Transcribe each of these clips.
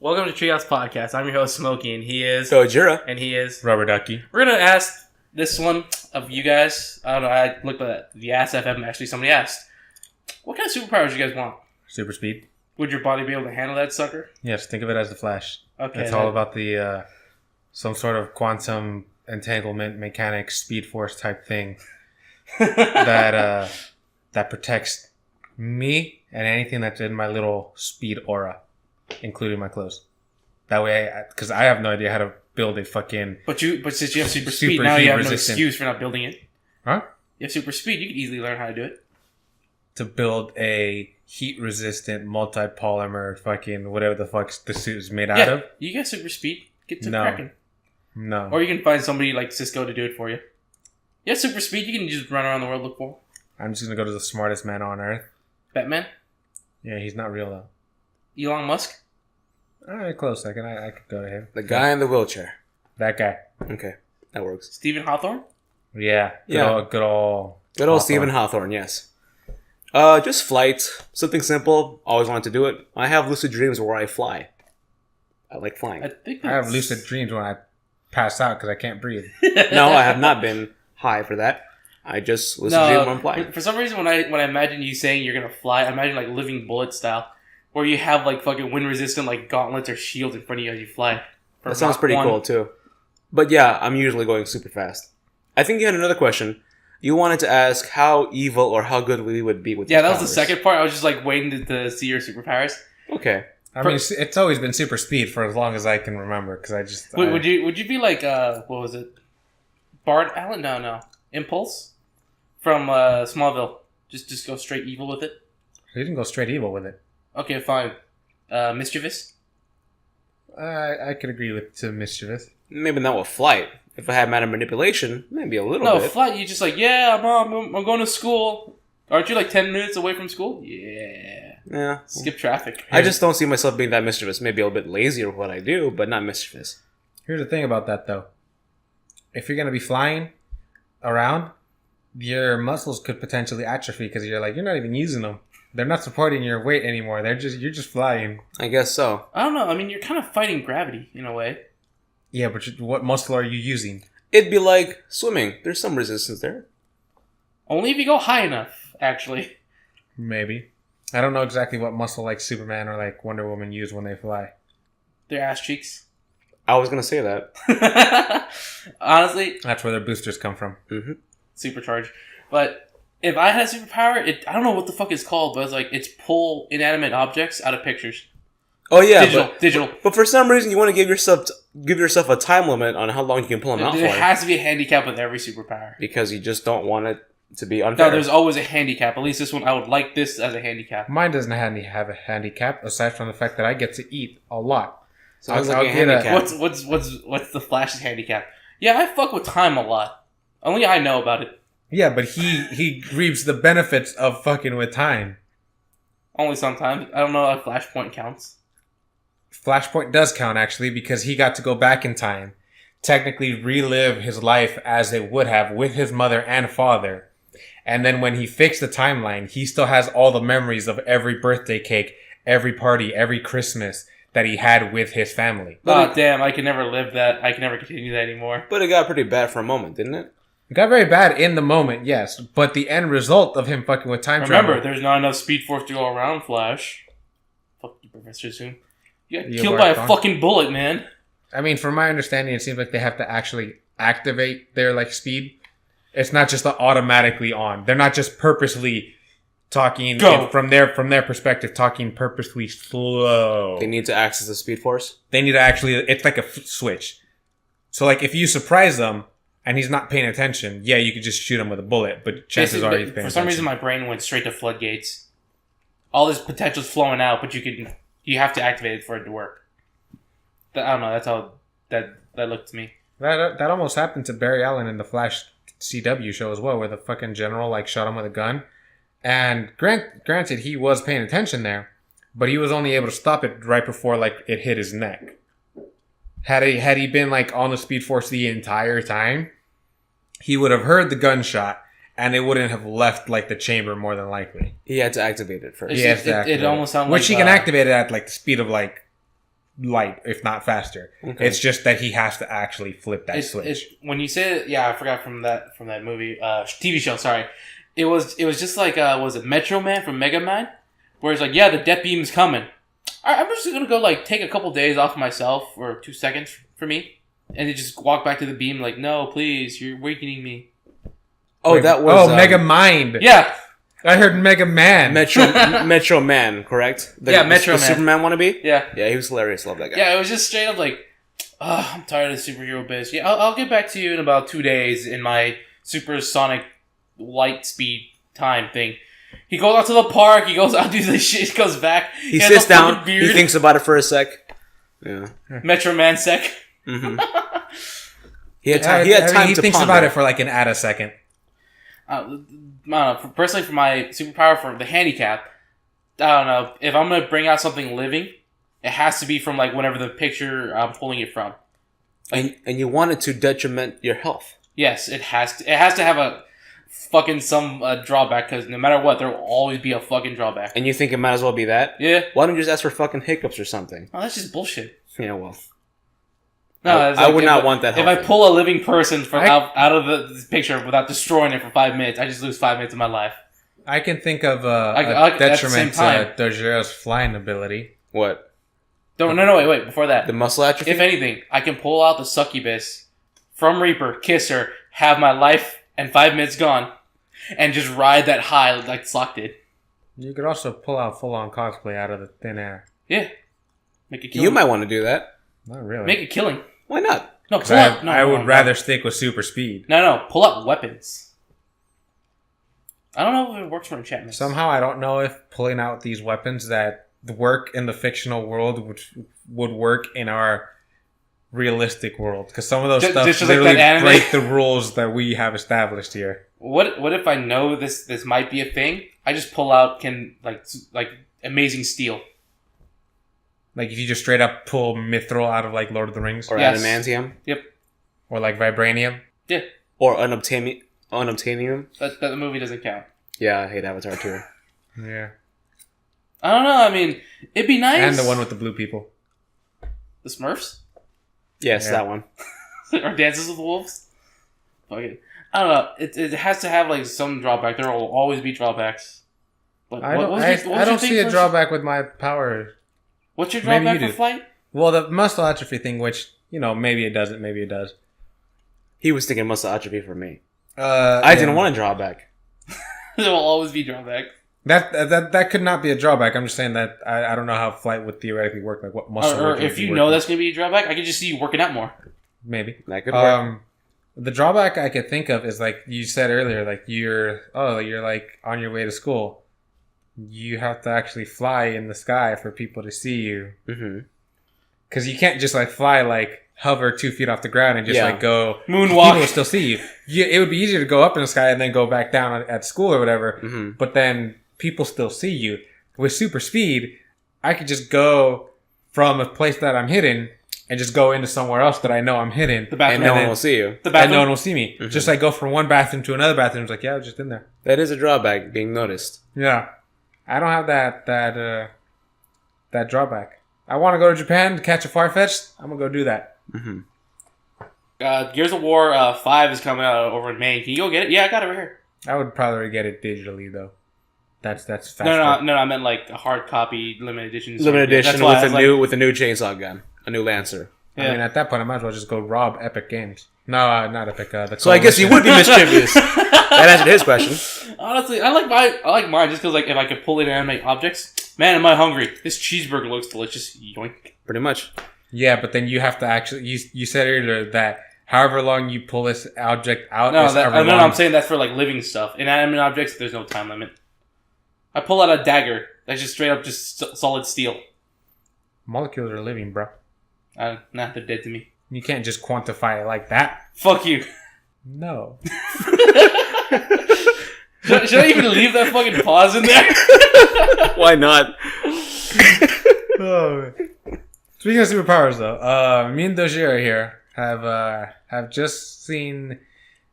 Welcome to DaTreeHouse Podcast. I'm your host, Smokey, and he is... Gojira. And he is... Rubber Ducky. We're going to ask this one of you guys. I don't know, I looked at the Ask FM, actually. Somebody asked, what kind of superpowers do you guys want? Super speed. Would your body be able to handle that sucker? Yes, think of it as the Flash. Okay. It's all about the some sort of quantum entanglement mechanics speed force type thing that protects me and anything that's in my little speed aura, including my clothes. That way, because I have no idea how to build a fucking... But since you have super speed, now you have no excuse for not building it. Huh? You have super speed, you could easily learn how to do it. To build a heat-resistant, multi-polymer fucking whatever the fuck the suit is made out of. You got super speed. Get to No. cracking. No. Or you can find somebody like Cisco to do it for you. You have super speed, you can just run around the world, look for I'm just going to go to the smartest man on Earth. Batman? Yeah, he's not real, though. Elon Musk? Alright, close second. I could go to him. The guy in the wheelchair. That guy. Okay, that works. Stephen Hawthorne? Yeah. Good old Stephen Hawthorne, yes. Just flight. Something simple. Always wanted to do it. I have lucid dreams where I fly. I like flying. I have lucid dreams when I pass out because I can't breathe. No, I have not been high for that. I just lucid dream when I'm flying. For some reason, when I imagine you saying you're gonna fly, I imagine like Living Bullet style, where you have like fucking wind resistant like gauntlets or shields in front of you as you fly. That sounds pretty cool too. But yeah, I'm usually going super fast. I think you had another question. You wanted to ask how evil or how good we would be with that powers. was the second part. I was just like waiting to see your superpowers. Okay. I mean, it's always been super speed for as long as I can remember because I just... Would you be like, what was it? Bart Allen? No. Impulse? From Smallville. Just go straight evil with it? You didn't go straight evil with it. Okay, fine. Mischievous? I could agree with to mischievous. Maybe not with flight. If I had matter manipulation, maybe a little bit. No, flight, you just like, yeah, Mom, I'm going to school. Aren't you like 10 minutes away from school? Yeah. Skip traffic. I just don't see myself being that mischievous. Maybe a little bit lazy with what I do, but not mischievous. Here's the thing about that, though. If you're going to be flying around, your muscles could potentially atrophy because you're not even using them. They're not supporting your weight anymore. You're just flying. I guess so. I don't know. I mean, you're kind of fighting gravity in a way. Yeah, but what muscle are you using? It'd be like swimming. There's some resistance there. Only if you go high enough, actually. Maybe. I don't know exactly what muscle like Superman or like Wonder Woman use when they fly. Their ass cheeks. I was going to say that. Honestly. That's where their boosters come from. Mm-hmm. Supercharged. But if I had a superpower, I don't know what the fuck it's called, but it's pull inanimate objects out of pictures. Oh yeah, digital. But for some reason, you want to give yourself a time limit on how long you can pull them out for. There has to be a handicap with every superpower because you just don't want it to be unfair. No, there's always a handicap. At least this one, I would like this as a handicap. Mine doesn't have a handicap aside from the fact that I get to eat a lot. So I'll get a handicap. What's the Flash's handicap? Yeah, I fuck with time a lot. Only I know about it. Yeah, but he reaps the benefits of fucking with time. Only sometimes. I don't know if Flashpoint counts. Flashpoint does count, actually, because he got to go back in time, technically relive his life as it would have with his mother and father. And then when he fixed the timeline, he still has all the memories of every birthday cake, every party, every Christmas that he had with his family. Oh, damn, I can never live that. I can never continue that anymore. But it got pretty bad for a moment, didn't it? It got very bad in the moment, yes. But the end result of him fucking with time travel... Remember, there's not enough speed force to go around, Flash. Fuck you, Professor Zoom. You got killed by a fucking bullet, man. I mean, from my understanding, it seems like they have to actually activate their, speed. It's not just automatically on. They're not just purposely talking... From their perspective, talking purposely slow. They need to access the speed force? They need to actually... It's like a switch. So, if you surprise them and he's not paying attention, yeah, you could just shoot him with a bullet, but chances are he's paying attention. For some reason, my brain went straight to floodgates. All this potential's flowing out, but you have to activate it for it to work. I don't know. That's how that looked to me. That almost happened to Barry Allen in the Flash CW show as well, where the fucking general shot him with a gun. And granted, he was paying attention there, but he was only able to stop it right before it hit his neck. Had he been on the Speed Force the entire time, he would have heard the gunshot and it wouldn't have left the chamber more than likely. He had to activate it first. It almost sounded which he can activate it at the speed of light, if not faster. Okay. It's just that he has to actually flip that switch. When you say it, I forgot from that movie, TV show. Sorry, it was just like was it Metro Man from Mega Man, where it's like, yeah, the death beam's coming. All right, I'm just gonna go like take a couple days off myself or 2 seconds for me, and then just walk back to the beam like, no, please, you're weakening me. Oh, that was Mega Mind. Yeah. I heard Mega Man. Metro Man, correct? Metro the Man. Superman wannabe? Yeah. Yeah, he was hilarious. Love that guy. Yeah, it was just straight up like, I'm tired of the superhero biz. Yeah, I'll get back to you in about 2 days in my supersonic light speed time thing. He goes out to the park. He goes out, do this shit. He goes back. He has sits a down. fucking beard. He thinks about it for a sec. Yeah. Metro Man sec. Mm-hmm. He had time. He had time he to thinks ponder. about it for like an at a second. I don't know. Personally, for my superpower for the handicap, I don't know. If I'm gonna bring out something living, it has to be from like whatever the picture I'm pulling it from. And you want it to detriment your health. Yes, it has to. It has to have a fucking some drawback, because no matter what, there will always be a fucking drawback. And you think it might as well be that? Yeah. Why don't you just ask for fucking hiccups or something? Oh, that's just bullshit. Yeah, well. No, I would not want that. If I pull a living person from out of the picture without destroying it for 5 minutes, I just lose 5 minutes of my life. I can think of at the same detriment time. to DaTreeHouse flying ability. What? No, wait. Before that, The muscle atrophy? if anything, I can pull out the succubus from Reaper, kiss her, have my life and 5 minutes gone, and just ride that high like Slock did. You could also pull out full-on cosplay out of the thin air. Yeah, make a killing. You might want to do that. Not really. make a killing. Why not? No, pull out. No, I would no, rather stick with super speed. No, pull out weapons. I don't know if it works for enchantments. Somehow, I don't know if pulling out these weapons that work in the fictional world would work in our realistic world. Because some of those stuff just like literally that anime. break the rules that we have established here. What if I know this might be a thing? I just pull out like amazing steel. Like if you just straight up pull mithril out of like Lord of the Rings. Or Yes. adamantium? Yep. Or like vibranium. Yeah. Or unobtainium? That movie doesn't count. Yeah, I hate Avatar too. Yeah. I don't know. I mean, it'd be nice. And the one with the blue people. The Smurfs Yes, Yeah. that one. or Dances with Wolves. Fuck it. I don't know. It has to have like some drawback. There will always be drawbacks. But I don't, what's I, your I don't thing see a for- drawback with my power. What's your Maybe drawback you for do. flight? Well, the muscle atrophy thing, which, maybe it doesn't, maybe it does. He was thinking muscle atrophy for me. I I didn't want a drawback. There will always be drawbacks. That could not be a drawback. I'm just saying that I don't know how flight would theoretically work. Like what muscle. Or would if be you know working. that's going to be a drawback, I could just see you working out more. Maybe. That could work. The drawback I could think of is like you said earlier, like you're like on your way to school. You have to actually fly in the sky for people to see you. Mm-hmm. Because you can't just like fly, like hover 2 feet off the ground and just Yeah. like go. Moonwalk. People will still see you. It would be easier to go up in the sky and then go back down at school or whatever. Mm-hmm. But then people still see you. With super speed, I could just go from a place that I'm hidden and just go into somewhere else that I know I'm hidden. The bathroom. And no then- one will see you. The And bathroom. no one will see me. Mhm. Just like go from one bathroom to another bathroom. It's like, yeah, I was just in there. That is a drawback, being noticed. Yeah. I don't have that drawback. I want to go to Japan to catch a Farfetch'd. I'm going to go do that. Mm-hmm. Gears of War 5 is coming out over in Maine. Can you go get it? Yeah, I got it right here. I would probably get it digitally, though. That's faster. No, I meant like a hard copy, limited edition. Limited edition That's why I was with a new chainsaw gun, a new Lancer. Yeah. I mean, at that point, I might as well just go rob Epic Games. No, not Epic. So I guess you would be mischievous. That answered his question. Honestly, I like mine just because like if I could pull it and animate objects. Man, am I hungry? This cheeseburger looks delicious. Yoink. Pretty much. Yeah, but then you have to actually. You said earlier that however long you pull this object out. No, is however no, long- I'm saying that's for like living stuff. Inanimate objects, there's no time limit. I pull out a dagger. That's just straight up just solid steel. Molecules are living, bro. Nah, they're dead to me. You can't just quantify it like that. Fuck you. No. Should I even leave that fucking pause in there? Why not? Oh. Speaking of superpowers, though, me and Doji here have just seen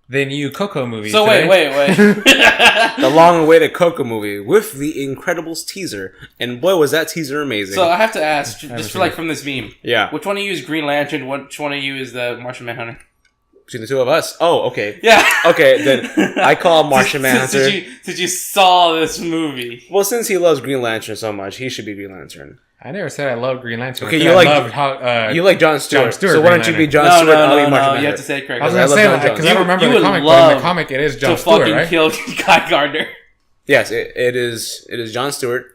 the new Coco movie. So today. wait. The long-awaited Coco movie with the Incredibles teaser, and boy, was that teaser amazing! So I have to ask, just for like from this meme, yeah, which one of you is Green Lantern? Which one of you is the Martian Manhunter? between the two of us. Oh, okay. Yeah. Okay, then I call Martian Manhunter. Since you saw this movie. Well, since he loves Green Lantern so much, he should be Green Lantern. I never said I love Green Lantern. Okay, you like you like Jon Stewart. Jon Stewart, so why don't you be Jon Stewart? No, I'll be Martian you Manhunter. have to say it correctly. I was gonna say that because I don't remember the comic, but in the comic it is Jon Stewart, fucking right? kill Guy Gardner. Yes, it is Jon Stewart.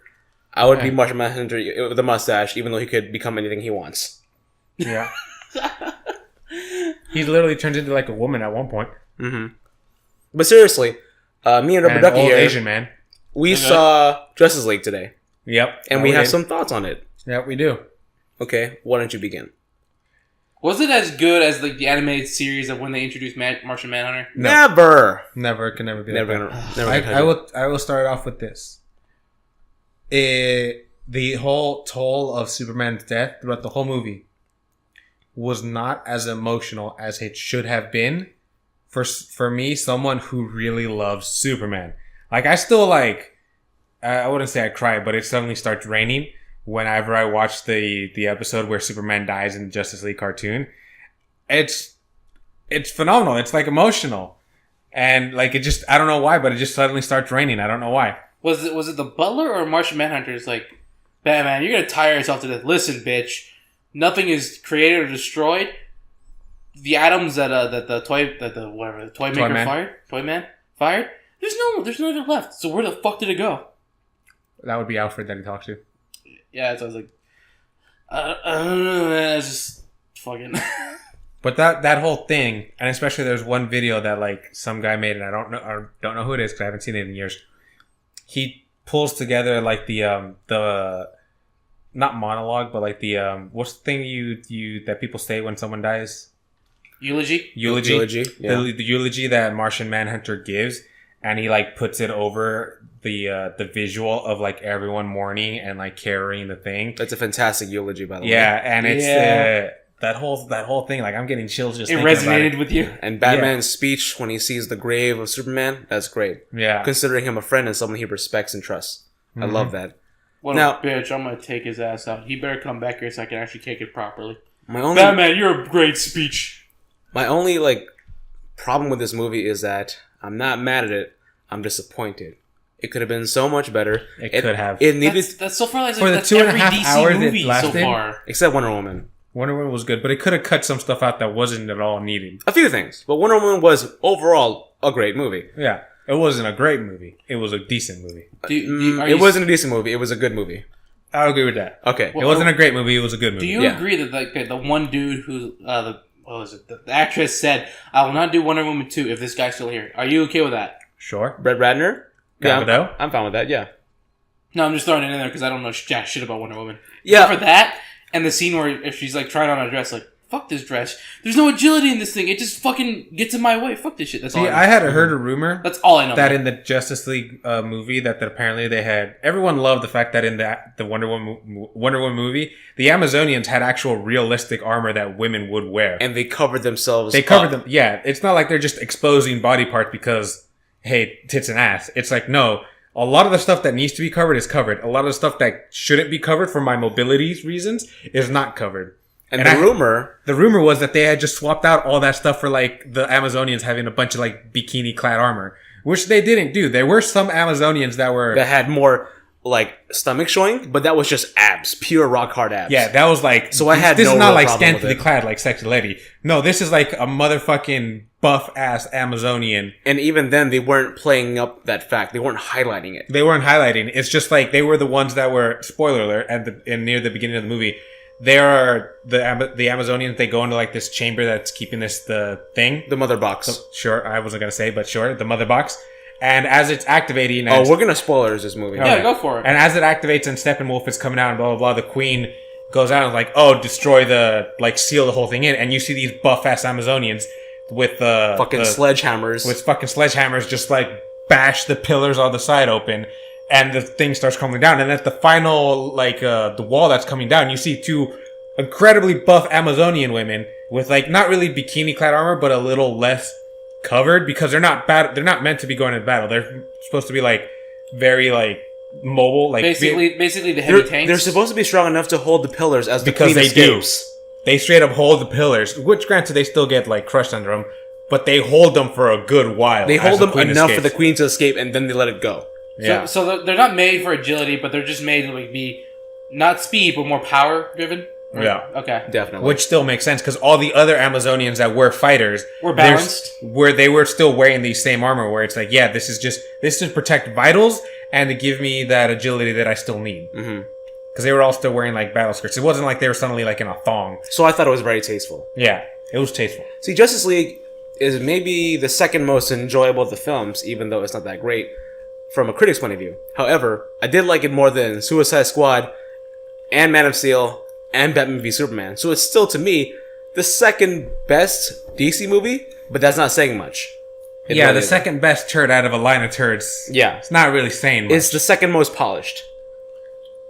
I would be Martian Manhunter with a mustache, even though he could become anything he wants. Yeah. He literally turns into like a woman at one point. Mm-hmm. But seriously, me and Rubber An Ducky old here, Asian man. we saw Justice League today. Yep. And we have some thoughts on it. Yep, we do. Okay, why don't you begin? Was it as good as like the animated series of when they introduced Martian Manhunter? No. Never. It can never be. Never like gonna. that. I will start off with this. The whole toll of Superman's death throughout the whole movie was not as emotional as it should have been for me, someone who really loves Superman. Like, I still like, I wouldn't say I cry, but it suddenly starts raining whenever I watch the episode where Superman dies in the Justice League cartoon. It's phenomenal. It's like emotional. And like, it just, I don't know why, but it just suddenly starts raining. I don't know why. Was it the Butler or Martian Manhunter's like, Batman, you're gonna tire yourself to death. Listen, bitch. Nothing is created or destroyed. The atoms that the toy maker fired. There's nothing left. So where the fuck did it go? That would be Alfred that he talks to. Yeah, so I was like, I don't know, man. It's just fucking. But that whole thing, and especially there's one video that like some guy made, and I don't know who it is because I haven't seen it in years. He pulls together like the not monologue, but like the what's the thing you that people say when someone dies? Eulogy. Yeah. The eulogy that Martian Manhunter gives, and he like puts it over the visual of like everyone mourning and like carrying the thing. That's a fantastic eulogy, by the way. Yeah, and it's that whole thing. Like, I'm getting chills just. It thinking resonated about it. with you. And Batman's speech when he sees the grave of Superman, that's great. Yeah, Considering him a friend and someone he respects and trusts. I love that. What Now- a bitch! I'm gonna take his ass out. He better come back here so I can actually kick it properly. My Batman, you're a great speech. only like problem with this movie is that I'm not mad at it. I'm disappointed. It could have been so much better. It could have. It needed, That's so far like For the that's 2.5 every DC hours it movie so lasted? far. except Wonder Woman. Wonder Woman was good, but it could have cut some stuff out that wasn't at all needed. A few things, but Wonder Woman was overall a great movie. Yeah, it wasn't a great movie. It was a decent movie. It wasn't a decent movie. It was a good movie. I'll agree with that. Okay. It wasn't a great movie. It was a good movie. Do you agree that like the one dude who the actress said, "I will not do Wonder Woman 2 if this guy's still here"? Are you okay with that? Sure. Brett Ratner? Gal Gadot? I'm fine with that, yeah. No, I'm just throwing it in there because I don't know jack shit about Wonder Woman. Yeah. For that and the scene where if she's like trying on a dress, like fuck this dress. There's no agility in this thing. It just fucking gets in my way. Fuck this shit. That's all. See, I had heard a rumor That's all I know. that in the Justice League movie that apparently they had. Everyone loved the fact that in the Wonder Woman movie, the Amazonians had actual realistic armor that women would wear. And they covered themselves They covered up. them. Yeah, it's not like they're just exposing body parts because, hey, tits and ass. It's like, no, a lot of the stuff that needs to be covered is covered. A lot of the stuff that shouldn't be covered for my mobility reasons is not covered. And the rumor was that they had just swapped out all that stuff for like the Amazonians having a bunch of like bikini clad armor, which they didn't do. There were some Amazonians that had more like stomach showing, but that was just abs, pure rock hard abs. Yeah, that was like. So I had this no is not real like problem scantily with it. clad like Sexy Lady. No, this is like a motherfucking buff ass Amazonian. And even then, they weren't playing up that fact. They weren't highlighting it. They weren't highlighting. It's just like they were the ones that were, spoiler alert, and near the beginning of the movie. They are the Amazonians. They go into like this chamber that's keeping the thing. The mother box. So, sure, I wasn't gonna say, but sure, the mother box. And as it's activating, we're gonna spoilers this movie. Yeah, go for it. And as it activates and Steppenwolf is coming out and blah blah blah, the queen goes out and like, destroy seal the whole thing in, and you see these buff ass Amazonians with sledgehammers. With fucking sledgehammers, just like bash the pillars on the side open. And the thing starts coming down. And at the final, the wall that's coming down, you see two incredibly buff Amazonian women with, not really bikini-clad armor, but a little less covered because they're not meant to be going into battle. They're supposed to be like very like mobile, like basically the heavy tanks. They're supposed to be strong enough to hold the pillars as the because queen they escapes. They straight up hold the pillars, which granted they still get like crushed under them, but they hold them for a good while. They hold them enough escapes. for the queen to escape, and then they let it go. Yeah. So they're not made for agility, but they're just made to like be not speed, but more power driven. Right? Yeah. Okay. Definitely. Which still makes sense because all the other Amazonians that were fighters were balanced. Where they were still wearing the same armor. Where it's like, yeah, this is to protect vitals and to give me that agility that I still need. Mm-hmm. Because they were all still wearing like battle skirts. It wasn't like they were suddenly like in a thong. So I thought it was very tasteful. Yeah, it was tasteful. See, Justice League is maybe the second most enjoyable of the films, even though it's not that great from a critic's point of view. However, I did like it more than Suicide Squad and Man of Steel and Batman v Superman. So it's still, to me, the second best DC movie, but that's not saying much. It Yeah, really the isn't. second best turd out of a line of turds. Yeah. It's not really saying much. It's the second most polished.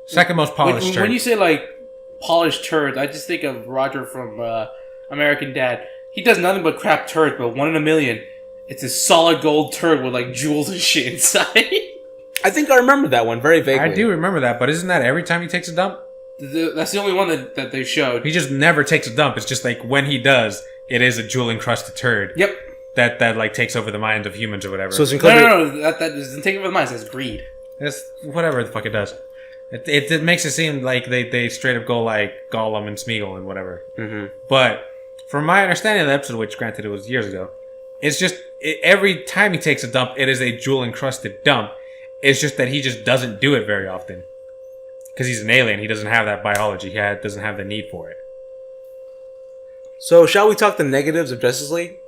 Second most polished turd. When you say like polished turds, I just think of Roger from American Dad. He does nothing but crap turds, but 1 in a million. It's a solid gold turd with like jewels and shit inside. I think I remember that one very vaguely. I do remember that, but isn't that every time he takes a dump? That's the only one that they showed. He just never takes a dump. It's just like when he does, it is a jewel encrusted turd. Yep. That like takes over the mind of humans or whatever. So it's incredibly... No. That doesn't take over the mind. That's greed. It's whatever the fuck it does. It makes it seem like they straight up go like Gollum and Smeagol and whatever. Mm-hmm. But from my understanding of the episode, which granted it was years ago, it's just every time he takes a dump, it is a jewel encrusted dump. It's just that he just doesn't do it very often. Because he's an alien. He doesn't have that biology. He doesn't have the need for it. So shall we talk the negatives of Justice League?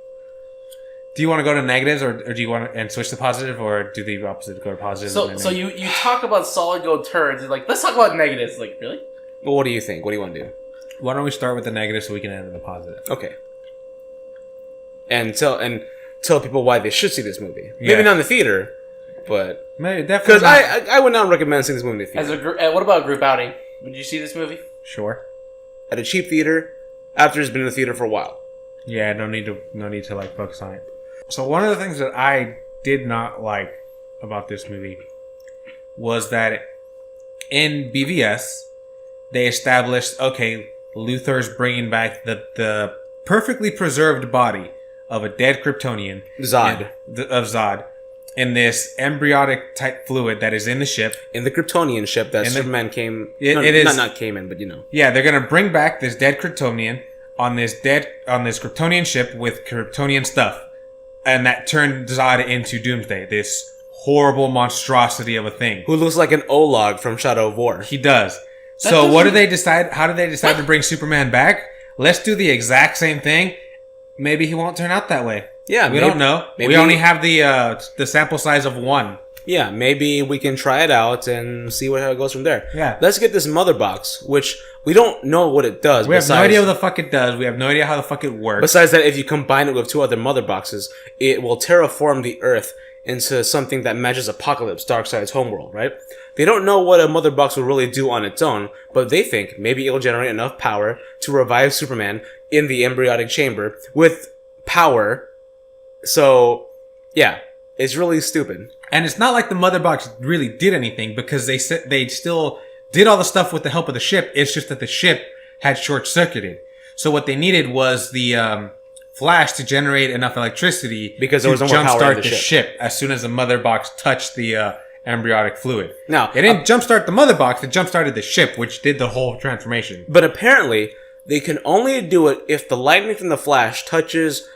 Do you want to go to negatives, or do you want to and switch to positive, or do the opposite, go to positive? So you talk about solid gold turds. It's like, let's talk about negatives. Like, really? Well, what do you think? What do you want to do? Why don't we start with the negative so we can end with the positive? Okay. And tell people why they should see this movie. Yeah. Maybe not in the theater, but Maybe definitely because I would not recommend seeing this movie in the theater. What about a group outing? Would you see this movie? sure. At a cheap theater after it's been in the theater for a while. Yeah, no need to like focus on it. So one of the things that I did not like about this movie was that in BVS they established, okay, Luthor's bringing back the perfectly preserved body of a dead Kryptonian, Zod. of Zod, in this embryonic type fluid that is in the ship. In the Kryptonian ship that In the- Superman came... It no, is- not came in, but you know. Yeah, they're gonna bring back this dead Kryptonian on this Kryptonian ship with Kryptonian stuff, and that turned Zod into Doomsday, this horrible monstrosity of a thing. Who looks like an Olog from Shadow of War. He does. That So what do doesn't- they decide? How do they decide to bring Superman back? Let's do the exact same thing. Maybe he won't turn out that way. Yeah, we don't know. maybe- We only have the sample size of one. Yeah, maybe we can try it out and see how it goes from there. Yeah. Let's get this mother box, which we don't know what it does. We have no idea what the fuck it does. We have no idea how the fuck it works. Besides that, if you combine it with 2 other mother boxes, it will terraform the Earth into something that matches Apocalypse, Darkseid's homeworld, right? They don't know what a mother box will really do on its own, but they think maybe it will generate enough power to revive Superman in the embryonic chamber with power. So, yeah, it's really stupid. And it's not like the mother box really did anything, because they said they still did all the stuff with the help of the ship. It's just that the ship had short circuited. So what they needed was the Flash to generate enough electricity Because to there was no more power in jumpstart the the ship. ship as soon as the mother box touched the embryonic fluid. Now, It didn't jumpstart the mother box; it jumpstarted the ship, which did the whole transformation. but apparently, they can only do it if the lightning from the Flash touches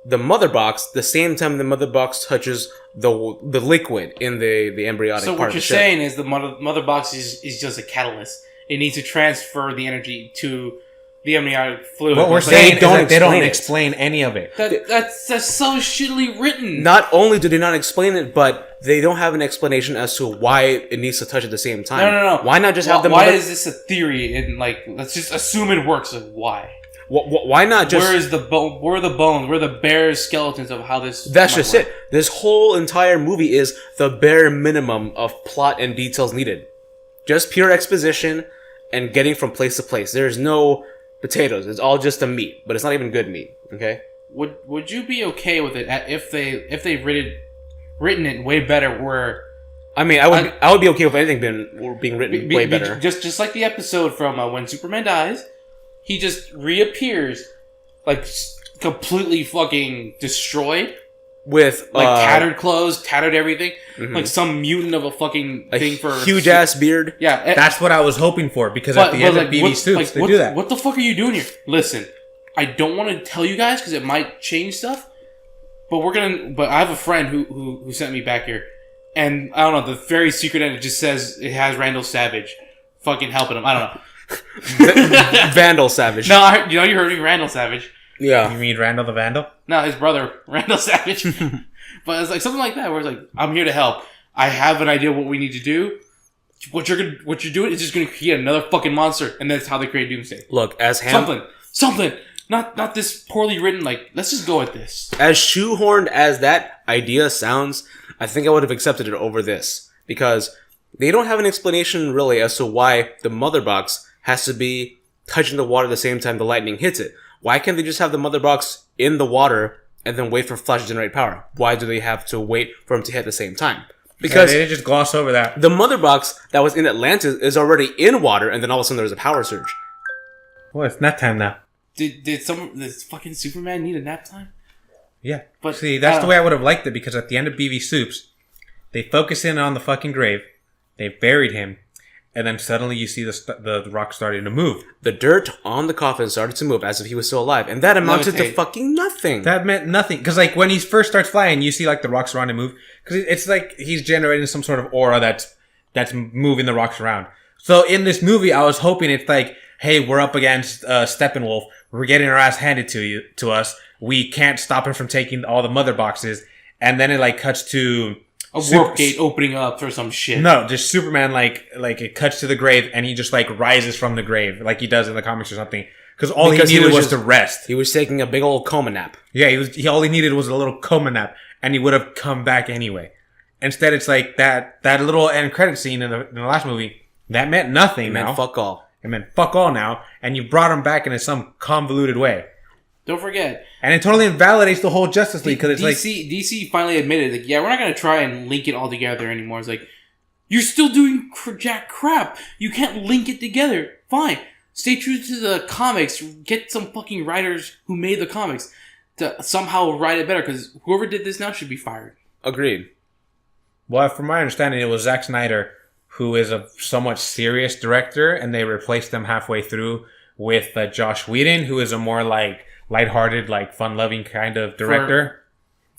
the mother box the same time the mother box touches the liquid in the embryonic So part what of the you're ship. saying is the mother box is just a catalyst. It needs to transfer the energy to the amniotic fluid. What we're But saying is don't that they don't explain it. explain any of it. that's so shittily written. Not only do they not explain it, but they don't have an explanation as to why it needs to touch at the same time. No. Why not just have the Why mother... is this a theory? And like, let's just assume it works. Like, why? Why not just... Where is the bone? Where are the bones? Where are the bare skeletons of how this? That's might just work? it. This whole entire movie is the bare minimum of plot and details needed. Just pure exposition and getting from place to place. There's no potatoes. It's all just the meat, but it's not even good meat. Okay. would you be okay with it if they written it way better? Where I mean, I would be okay with anything being written way better. Just like the episode from when Superman dies, he just reappears like completely fucking destroyed. With like tattered clothes, tattered everything, like some mutant of a fucking thing for huge ass beard. Yeah, that's what I was hoping for because at the end of BB Soups they do that. What the fuck are you doing here? Listen, I don't want to tell you guys because it might change stuff, but But I have a friend who sent me back here, and I don't know, the very secret end. It just says it has Randall Savage, fucking helping him. I don't know. Vandal Savage. No, you heard me, Randall Savage. Yeah. You mean Randall the Vandal? No, his brother, Randall Savage. But it's like something like that where it's like, I'm here to help. I have an idea what we need to do. What you're doing is just going to create another fucking monster. And that's how they create Doomsday. Look, as Something. Not this poorly written, like, let's just go with this. As shoehorned as that idea sounds, I think I would have accepted it over this. Because they don't have an explanation really as to why the mother box has to be touching the water at the same time the lightning hits it. Why can't they just have the mother box in the water and then wait for Flash to generate power? Why do they have to wait for him to hit at the same time? Because they just gloss over that. The mother box that was in Atlantis is already in water, and then all of a sudden there's a power surge. Well, it's nap time now. Did this fucking Superman need a nap time? Yeah. But see, that's the way I would have liked it because at the end of BB Soups, they focus in on the fucking grave, they buried him, and then suddenly you see the rock starting to move. The dirt on the coffin started to move as if he was still alive. And that amounted to fucking nothing. That meant nothing. Because like when he first starts flying, you see like the rocks around him move. Because it's like he's generating some sort of aura that's moving the rocks around. So in this movie, I was hoping it's like, hey, we're up against Steppenwolf. We're getting our ass handed to us. We can't stop him from taking all the mother boxes. And then it like cuts to... a warp gate opening up or some shit. No, just Superman like it cuts to the grave and he just like rises from the grave like he does in the comics or something. Because all he needed was to rest. He was taking a big old coma nap. Yeah, all he needed was a little coma nap and he would have come back anyway. Instead, it's like that little end credit scene in the last movie that meant nothing. It meant fuck all. It meant fuck all now, and you brought him back in some convoluted way. Don't forget. And it totally invalidates the whole Justice League because it's DC finally admitted, like, yeah, we're not going to try and link it all together anymore. It's like, you're still doing jack crap. You can't link it together. Fine. Stay true to the comics. Get some fucking writers who made the comics to somehow write it better because whoever did this now should be fired. Agreed. Well, from my understanding, it was Zack Snyder, who is a somewhat serious director, and they replaced him halfway through with Josh Whedon, who is a more like lighthearted, like fun-loving kind of director.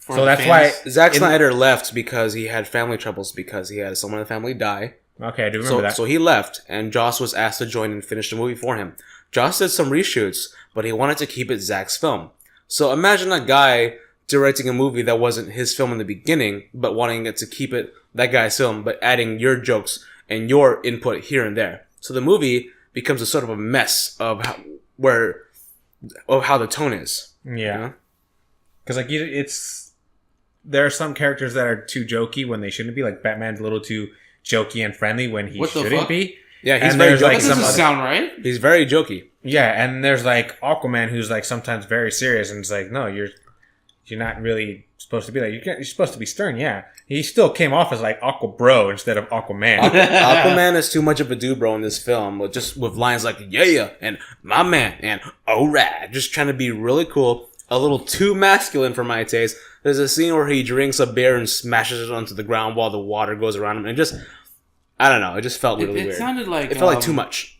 So that's why Zack Snyder left because he had family troubles because he had someone in the family die. Okay, I do remember that. So he left, and Joss was asked to join and finish the movie for him. Joss did some reshoots, but he wanted to keep it Zack's film. So imagine a guy directing a movie that wasn't his film in the beginning, but wanting it to keep it that guy's film, but adding your jokes and your input here and there. So the movie becomes a sort of a mess of how the tone is. Yeah. Because like there are some characters that are too jokey when they shouldn't be. Like Batman's a little too jokey and friendly when he shouldn't be. Yeah, he's very jokey. That doesn't sound right. He's very jokey. Yeah, and there's like Aquaman who's like sometimes very serious and it's like, no, you're not really supposed to be like, you're supposed to be stern. Yeah, he still came off as like Aqua Bro instead of Aquaman. Aquaman is too much of a dude bro in this film, with lines like yeah and my man and alright, just trying to be really cool, a little too masculine for my taste. There's a scene where he drinks a beer and smashes it onto the ground while the water goes around him, and I don't know, it just felt really weird. It sounded like it felt like too much.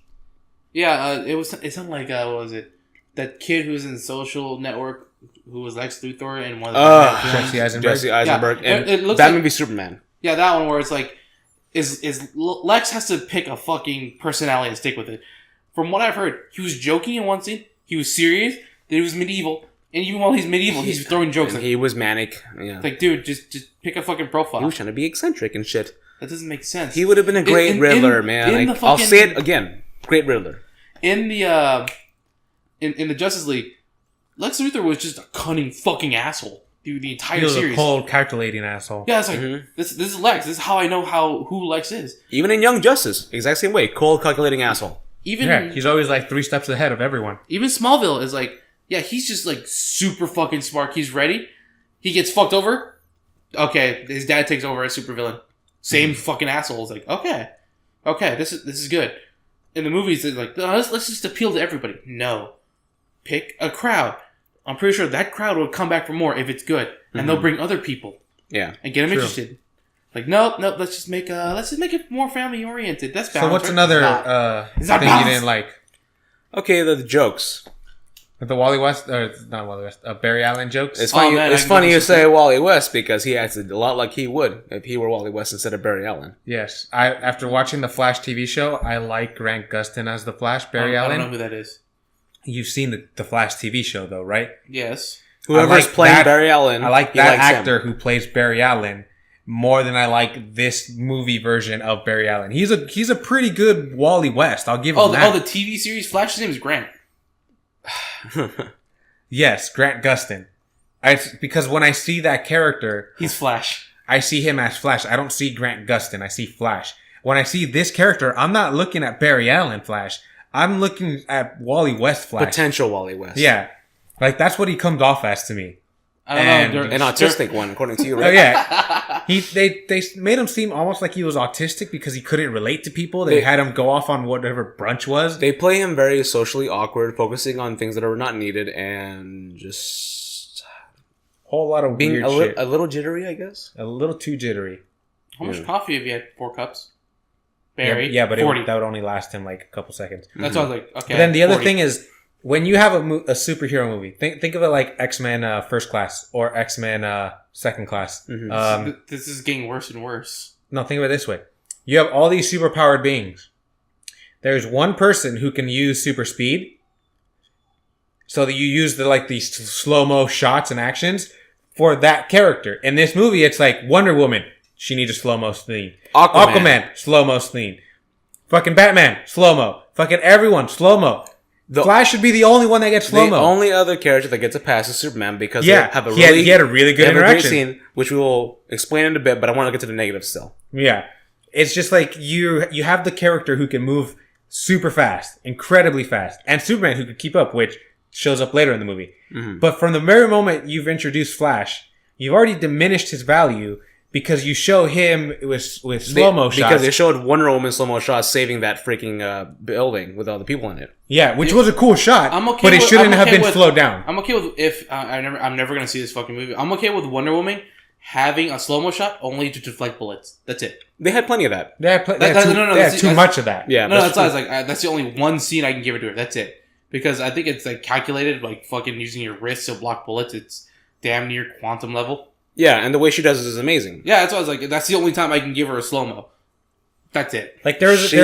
Yeah, it sounded like what was it, that kid who was in Social Network who was Lex Luthor and one of the Jesse Eisenberg. Yeah, and it looks Batman v Superman. Yeah, that one where it's like, is Lex has to pick a fucking personality and stick with it. From what I've heard, he was joking in one scene, he was serious, then he was medieval, and even while he's medieval, he's throwing jokes. He was manic. Yeah. Like, dude, just pick a fucking profile. He was trying to be eccentric and shit. That doesn't make sense. He would have been a great Riddler, man. Like, I'll say it again, great Riddler. In the in the Justice League, Lex Luthor was just a cunning fucking asshole through the entire series. He was a cold, calculating asshole. Yeah, it's like, this is Lex. This is how I know who Lex is. Even in Young Justice, exact same way. Cold, calculating asshole. He's always like 3 steps ahead of everyone. Even Smallville is like, Yeah, he's just like super fucking smart. He's ready. He gets fucked over. Okay, his dad takes over as supervillain. Same fucking assholes. Like, okay, this is good. In the movies, they're like, no, let's just appeal to everybody. No, pick a crowd. I'm pretty sure that crowd will come back for more if it's good, and they'll bring other people. Yeah, and get them interested. Like, no, let's just make it more family oriented. That's balanced. So what's another thing you didn't like? Okay, the jokes. The Wally West, or not Wally West, Barry Allen jokes. It's funny. It's funny you say Wally West because he acted a lot like he would if he were Wally West instead of Barry Allen. Yes, after watching the Flash TV show, I like Grant Gustin as the Flash. Barry Allen. I don't know who that is. You've seen the Flash TV show though, right? Yes. Whoever's playing Barry Allen, I like that actor who plays Barry Allen more than I like this movie version of Barry Allen. He's a pretty good Wally West. I'll give him that. The TV series Flash's name is Grant. Yes, Grant Gustin. Because when I see that character, he's Flash. I see him as Flash. I don't see Grant Gustin. I see Flash. When I see this character, I'm not looking at Barry Allen Flash. I'm looking at Wally West Flash. Potential Wally West. Yeah. Like, that's what he comes off as to me. I don't know. An autistic one, according to you, right? Oh, yeah. They made him seem almost like he was autistic because he couldn't relate to people. They had him go off on whatever brunch was. They play him very socially awkward, focusing on things that are not needed, and just a whole lot of being weird shit. A little jittery, I guess. A little too jittery. How much coffee have you had? 4 cups? Barry? Yeah, but that would only last him like a couple seconds. That's what I was like, okay. But then the other 40. thing is, when you have a superhero movie, think of it like X-Men First Class or X-Men Second Class. Mm-hmm. This is getting worse and worse. No, think of it this way. You have all these superpowered beings. There's one person who can use super speed. So that you use these slow-mo shots and actions for that character. In this movie, it's like Wonder Woman. She needs a slow-mo scene. Aquaman, slow-mo scene. Fucking Batman, slow-mo. Fucking everyone, slow-mo. Flash should be the only one that gets slow-mo. The only other character that gets a pass is Superman because he had a really good interaction. Scene, which we will explain in a bit, but I want to get to the negative still. Yeah. It's just like you have the character who can move super fast, incredibly fast, and Superman who could keep up, which shows up later in the movie. Mm-hmm. But from the very moment you've introduced Flash, you've already diminished his value because you show him with slow-mo shots. Because they showed Wonder Woman slow-mo shots saving that freaking building with all the people in it. Yeah, which was a cool shot, but it shouldn't have been slowed down. I'm okay with I'm never going to see this fucking movie. I'm okay with Wonder Woman having a slow-mo shot only to deflect bullets. That's it. They had plenty of that. They had too much of that. Yeah, that's why I was like, that's the only one scene I can give it to her. That's it. Because I think it's like calculated, like fucking using your wrist to block bullets. It's damn near quantum level. Yeah, and the way she does it is amazing. Yeah, that's why I was like, that's the only time I can give her a slow-mo. That's it. Like there's too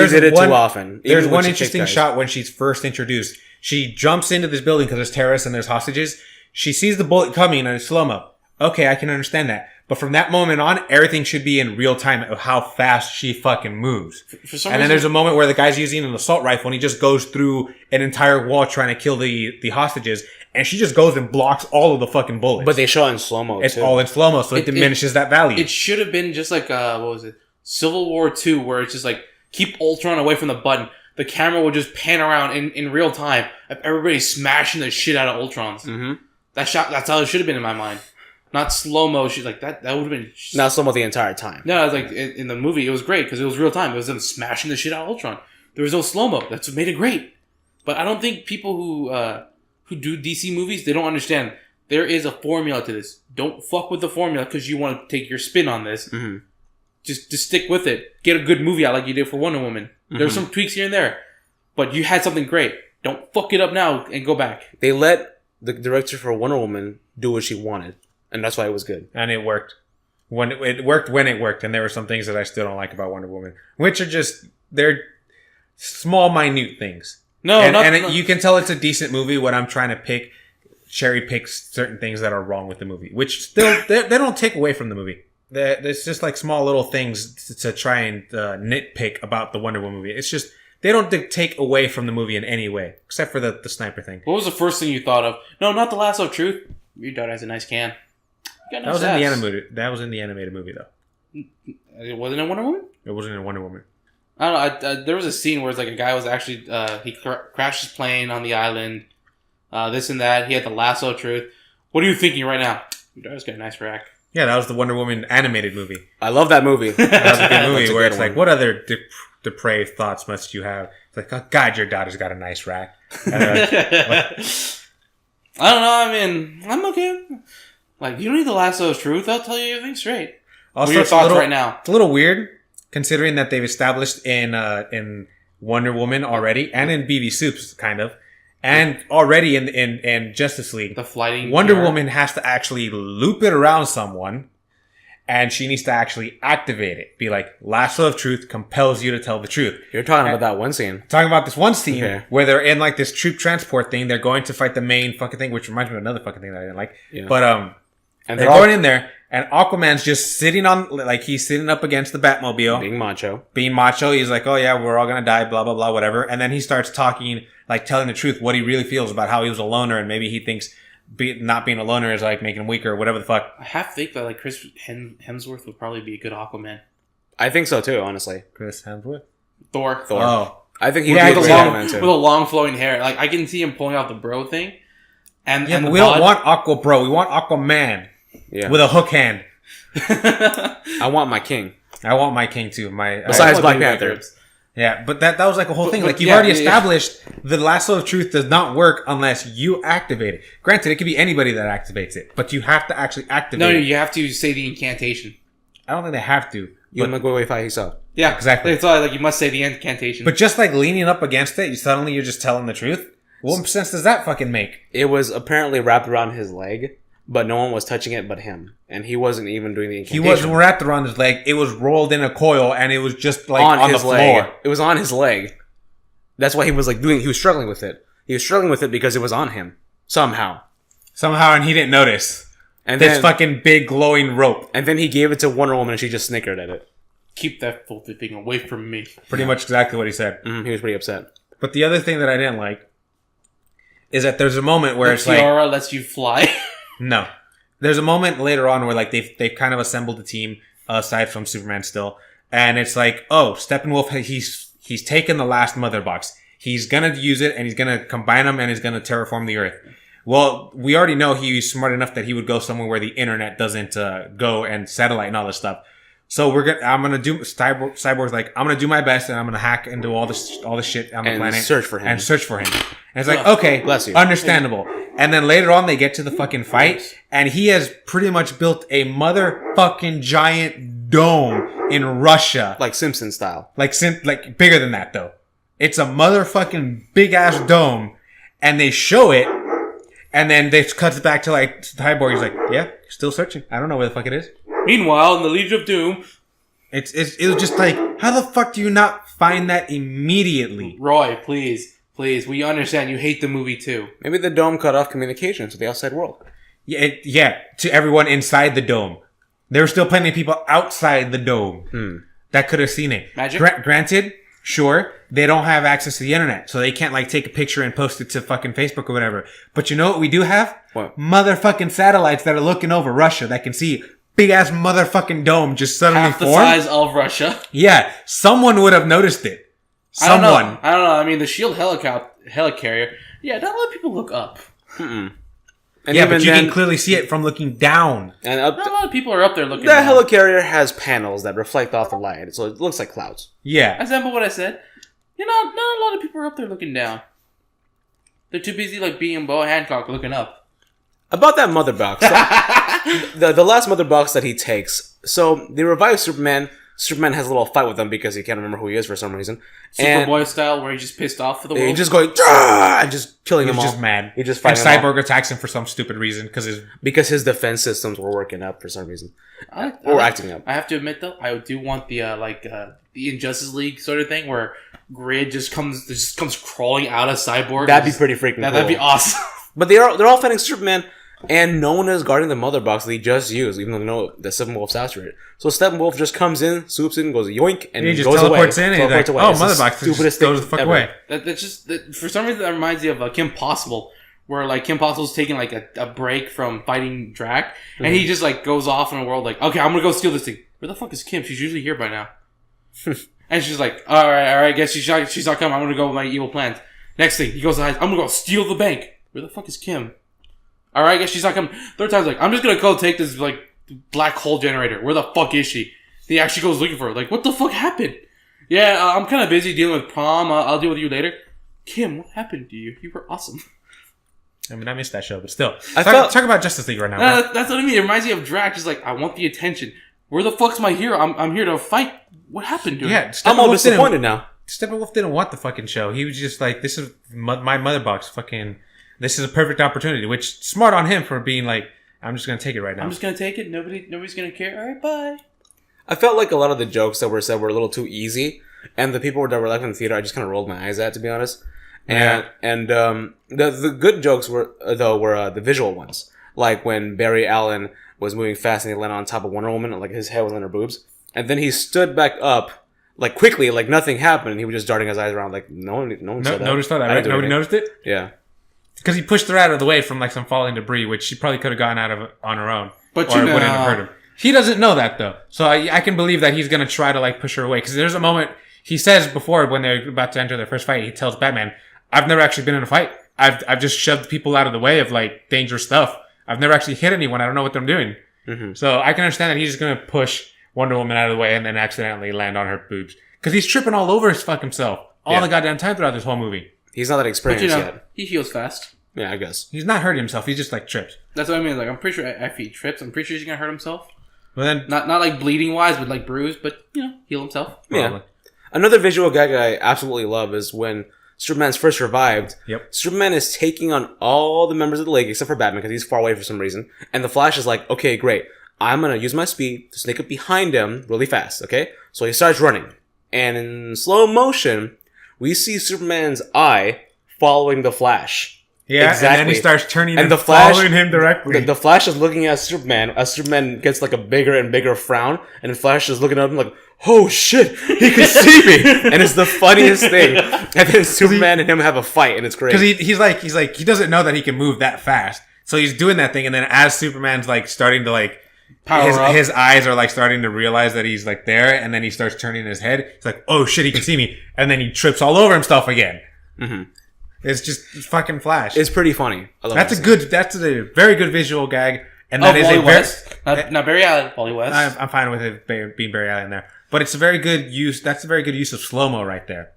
often. There's one interesting shot when she's first introduced. She jumps into this building because there's terrorists and there's hostages. She sees the bullet coming and it's slow-mo. Okay, I can understand that. But from that moment on, everything should be in real time of how fast she fucking moves. For some reason, then there's a moment where the guy's using an assault rifle and he just goes through an entire wall trying to kill the hostages. And she just goes and blocks all of the fucking bullets. But they show it in slow-mo, It's all in slow-mo, so it diminishes that value. It should have been just like, what was it? Civil War II, where it's just like, keep Ultron away from the button. The camera would just pan around in real time of everybody smashing the shit out of Ultrons. Mm-hmm. That's how it should have been in my mind. Not slow-mo shit like that. That would have been... Not slow-mo the entire time. No, it was like, in the movie, it was great, because it was real time. It was them smashing the shit out of Ultron. There was no slow-mo. That's what made it great. But I don't think people who do DC movies, they don't understand. There is a formula to this. Don't fuck with the formula because you want to take your spin on this. Mm-hmm. Just stick with it. Get a good movie out like you did for Wonder Woman. Mm-hmm. There's some tweaks here and there. But you had something great. Don't fuck it up now and go back. They let the director for Wonder Woman do what she wanted. And that's why it was good. And it worked. When it worked. And there were some things that I still don't like about Wonder Woman. Which are just, they're small, minute things. No, you can tell it's a decent movie when I'm trying to cherry pick certain things that are wrong with the movie, which still they don't take away from the movie. There's just like small little things to try and nitpick about the Wonder Woman movie. It's just they don't take away from the movie in any way, except for the sniper thing. What was the first thing you thought of? No, not the Lasso of Truth. Your daughter has a nice can. That was in the animated. That was in the animated movie though. It wasn't in Wonder Woman. It wasn't in Wonder Woman. I don't know. There was a scene where it's like a guy was actually he crashed his plane on the island, this and that. He had the lasso of truth. What are you thinking right now? Your daughter's got a nice rack. Yeah, that was the Wonder Woman animated movie. I love that movie. That was a good movie where it's one. like, what other depraved thoughts must you have? It's like, oh, God, your daughter's got a nice rack. And they're like, I don't know. I mean, I'm okay. Like, you don't need the lasso of truth. I'll tell you everything straight. also, what are your it's a thoughts little- right now? It's a little weird considering that they've established in Wonder Woman already and in BB Soups, kind of, and already in Justice League. The flighting Wonder PR. Woman has to actually loop it around someone, and she needs to actually activate it. Be like, lasso of truth compels you to tell the truth. You're talking about that one scene. Talking about this one scene Okay. where they're in like this troop transport thing. They're going to fight the main fucking thing, which reminds me of another fucking thing that I didn't like. Yeah. But And they're going in there, and Aquaman's just sitting on, like, he's sitting up against the Batmobile, being macho. macho. He's like, oh yeah, we're all gonna die, blah blah blah, whatever. And then he starts talking, like telling the truth, what he really feels about how he was a loner, and maybe he thinks not being a loner is like making him weaker, or whatever the fuck. I have to think that like Chris Hemsworth would probably be a good Aquaman. I think so too, honestly. Chris Hemsworth. Thor. Oh, I think he'd Yeah, be a with, great a long, Aquaman with too. a long flowing hair. Like I can see him pulling out the bro thing. And yeah, and but the we bod. don't want Aqua Bro. We want Aquaman Yeah. with a hook hand. I want my king. I want my king too. Besides I Black want Panther. ribs. Yeah, but that was like a whole thing. but Like you've yeah, already yeah, yeah. established the lasso of truth does not work unless you activate it. Granted, it could be anybody that activates it, but you have to actually activate No, it. you have to say the incantation. I don't think they have to. You But, go away so. Yeah, Exactly. It's all like you must say the incantation. but just like leaning up against it, suddenly you're just telling the truth. What sense does that fucking make? It was apparently wrapped around his leg, but no one was touching it but him, and he wasn't even doing the He incantation. wasn't wrapped around his leg. It was rolled in a coil, and it was just like on the his floor. leg. It was on his leg. That's why he was like doing. He was struggling with it. He was struggling with it because it was on him somehow. Somehow, and he didn't notice. And This then, fucking big glowing rope. and then he gave it to Wonder Woman, and she just snickered at it. Keep that filthy thing away from me. Pretty much exactly what he said. He was pretty upset. But the other thing that I didn't like is that there's a moment where The it's like, tiara lets you fly. no. There's a moment later on where like they've kind of assembled a team aside from Superman still, and it's like, oh, Steppenwolf, he's taken the last mother box. He's gonna use it and he's gonna combine them and he's gonna terraform the Earth. Well, we already know he's smart enough that he would go somewhere where the internet doesn't go and satellite and all this stuff. So I'm gonna do Cyborg's like, I'm gonna do my best and I'm gonna hack into all the shit on the And planet search for him. and search for him. And it's like, okay, Bless you. understandable. And then later on, they get to the fucking fight, and he has pretty much built a motherfucking giant dome in Russia, Like Simpson style. like bigger than that though. It's a motherfucking big ass dome, and they show it, and then they cuts back to like Cyborg. He's like, yeah, still searching. I don't know where the fuck it is. Meanwhile, in the Legion of Doom, It was just like, how the fuck do you not find that immediately? Roy, please, we understand you hate the movie too. Maybe the dome cut off communication to the outside world. Yeah, to everyone inside the dome. There were still plenty of people outside the dome that could have seen it. Magic? Granted, sure, they don't have access to the internet, so they can't like take a picture and post it to fucking Facebook or whatever. But you know what we do have? What? Motherfucking satellites that are looking over Russia that can see big ass motherfucking dome just suddenly Half the form. size of Russia. Yeah, someone would have noticed it. I don't Someone. know. I mean, the Shield helicarrier. Yeah, not a lot of people look up. And Yeah, even but you then, can clearly see it from looking down. and up Not a lot of people are up there looking. the down. helicarrier has panels that reflect off the light, so it looks like clouds. Yeah. Example what I said. You know, not a lot of people are up there looking down. They're too busy like being Boa Hancock looking up. About that mother box, the last mother box that he takes. So they revive Superman. Superman has a little fight with them because he can't remember who he is for some reason. And Superboy style, where he's just pissed off for the world. he's just going "Drah!" and just killing He's them all. just mad. He's just And fighting them all. Cyborg attacks him for some stupid reason Because his defense systems were working up for some reason, or acting up. I have to admit though, I do want the the Injustice League sort of thing where Grid just comes crawling out of Cyborg. That'd be pretty freaking cool. That'd be awesome. But they're all fighting Superman, and no one is guarding the mother box they just used, even though they know that Steppenwolf's after it. So Steppenwolf just comes in, swoops in, goes yoink, and he just goes teleports away. in and he's like, Teleports away. oh, It's the mother box, just stupidest goes the thing fuck ever. away. That's just for some reason that reminds me of Kim Possible, where like Kim Possible's taking like a break from fighting Drac, and he just like goes off in a world like, okay, I'm gonna go steal this thing. Where the fuck is Kim? She's usually here by now. And she's like, all right, guess she's not coming. I'm gonna go with my evil plans. Next thing, he goes, I'm gonna go steal the bank. where the fuck is Kim? Alright, I guess she's not coming. Third time's like, I'm just gonna go take this, like, black hole generator. Where the fuck is she? He actually goes looking for her. Like, what the fuck happened? Yeah, I'm kind of busy dealing with prom. I'll deal with you later. Kim, what happened to you? You were awesome. I mean, I missed that show, but still. talk about Justice League right now. That's what I mean. It reminds me of Drax. Just like, I want the attention. Where the fuck's my hero? I'm here to fight. What happened to him? Yeah, I'm all disappointed now. Steppenwolf didn't want the fucking show. He was just like, this is my mother box. Fucking, this is a perfect opportunity. Which, smart on him for being like, I'm just going to take it right now. I'm just going to take it. Nobody's going to care. All right, bye. I felt like a lot of the jokes that were said were a little too easy. And the people that were left in the theater, I just kind of rolled my eyes at, to be honest. And the good jokes were the visual ones. Like when Barry Allen was moving fast and he landed on top of Wonder Woman and like his head was on her boobs. And then he stood back up, like quickly, like nothing happened. And he was just darting his eyes around like no one saw that. Noticed that, right? Nobody noticed it? Yeah. Because he pushed her out of the way from like some falling debris, which she probably could have gotten out of on her own. But or it wouldn't have hurt him. He doesn't know that though. So I can believe that he's going to try to like push her away. Because there's a moment, he says before when they're about to enter their first fight, he tells Batman, I've never actually been in a fight. I've just shoved people out of the way of like dangerous stuff. I've never actually hit anyone. I don't know what I'm doing. Mm-hmm. So I can understand that he's just going to push Wonder Woman out of the way and then accidentally land on her boobs. Because he's tripping all over his fuck himself all the goddamn time throughout this whole movie. He's not that experienced yet. He heals fast. Yeah, I guess. He's not hurting himself. He just like trips. That's what I mean. Like, I'm pretty sure if he trips, I'm pretty sure he's going to hurt himself. But then, not like bleeding wise, but like bruised, but heal himself. Yeah. Another visual gag I absolutely love is when Superman's first revived. Yep. Superman is taking on all the members of the League except for Batman because he's far away for some reason. And the Flash is like, okay, great. I'm going to use my speed to sneak up behind him really fast, okay? So he starts running. And in slow motion, we see Superman's eye following the Flash. Yeah, exactly. And then he starts turning and following him directly. The Flash is looking at Superman as Superman gets like a bigger and bigger frown. And the Flash is looking at him like, oh shit, he can see me. And it's the funniest thing. And then Superman and him have a fight and it's great. Because he's like, he doesn't know that he can move that fast. So he's doing that thing. And then as Superman's like starting to like, his eyes are like starting to realize that he's like there. And then he starts turning his head. He's like, oh shit, he can see me. And then he trips all over himself again. Mm-hmm. It's just fucking Flash. It's pretty funny. That's a very good visual gag. And that is Wally West. Not Barry Allen, Wally West. I'm fine with it being Barry Allen there. But it's a very good use. That's a very good use of slow-mo right there.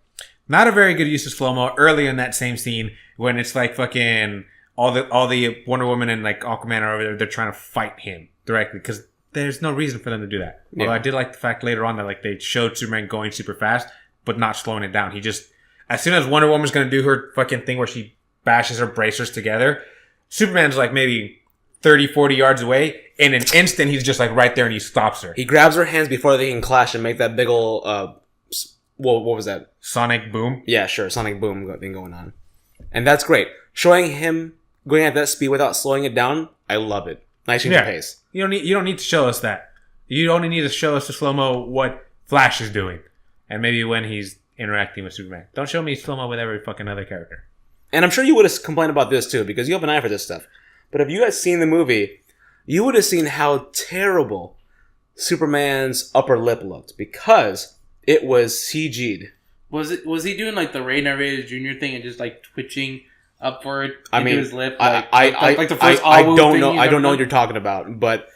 Not a very good use of slow-mo early in that same scene when it's like fucking all the Wonder Woman and like Aquaman are over there. They're trying to fight him directly because there's no reason for them to do that. Yeah. Although I did like the fact later on that like they showed Superman going super fast but not slowing it down. He just, as soon as Wonder Woman's going to do her fucking thing where she bashes her bracers together, Superman's like maybe 30, 40 yards away. In an instant, he's just like right there and he stops her. He grabs her hands before they can clash and make that big ol' what was that? Sonic boom? Yeah, sure. Sonic boom thing going on. And that's great. Showing him going at that speed without slowing it down, I love it. Nice change of pace. You don't need to show us that. You only need to show us the slow-mo what Flash is doing. And maybe when he's interacting with Superman. Don't show me slow-mo with every fucking other character. And I'm sure you would have complained about this too, because you have an eye for this stuff. But if you had seen the movie, you would have seen how terrible Superman's upper lip looked, because it was CG'd. Was he doing like the Ray Narvaez Jr. thing and just like twitching upward into his lip? I don't know. I don't know what you're talking about, but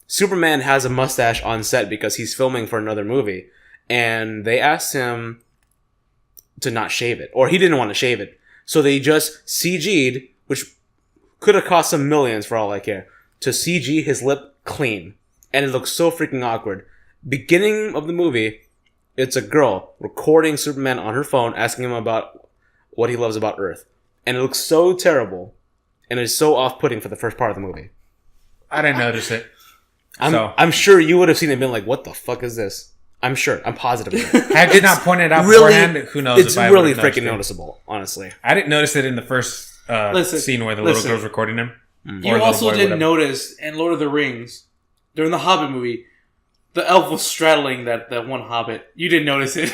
Superman has a mustache on set because he's filming for another movie, and they asked him to not shave it, or he didn't want to shave it. So they just CG'd, which could have cost some millions for all I care, to CG his lip clean. And it looks so freaking awkward. Beginning of the movie, it's a girl recording Superman on her phone, asking him about what he loves about Earth. And it looks so terrible, and it's so off-putting for the first part of the movie. I didn't notice it. I'm sure you would have seen it and been like, what the fuck is this? I'm sure. I'm positive. Had you not pointed it out beforehand, who knows if I would have noticed it. It's really freaking noticeable, honestly. I didn't notice it in the first scene where the little girl's recording him. You also didn't notice in Lord of the Rings, during the Hobbit movie, the elf was straddling that one hobbit. You didn't notice it.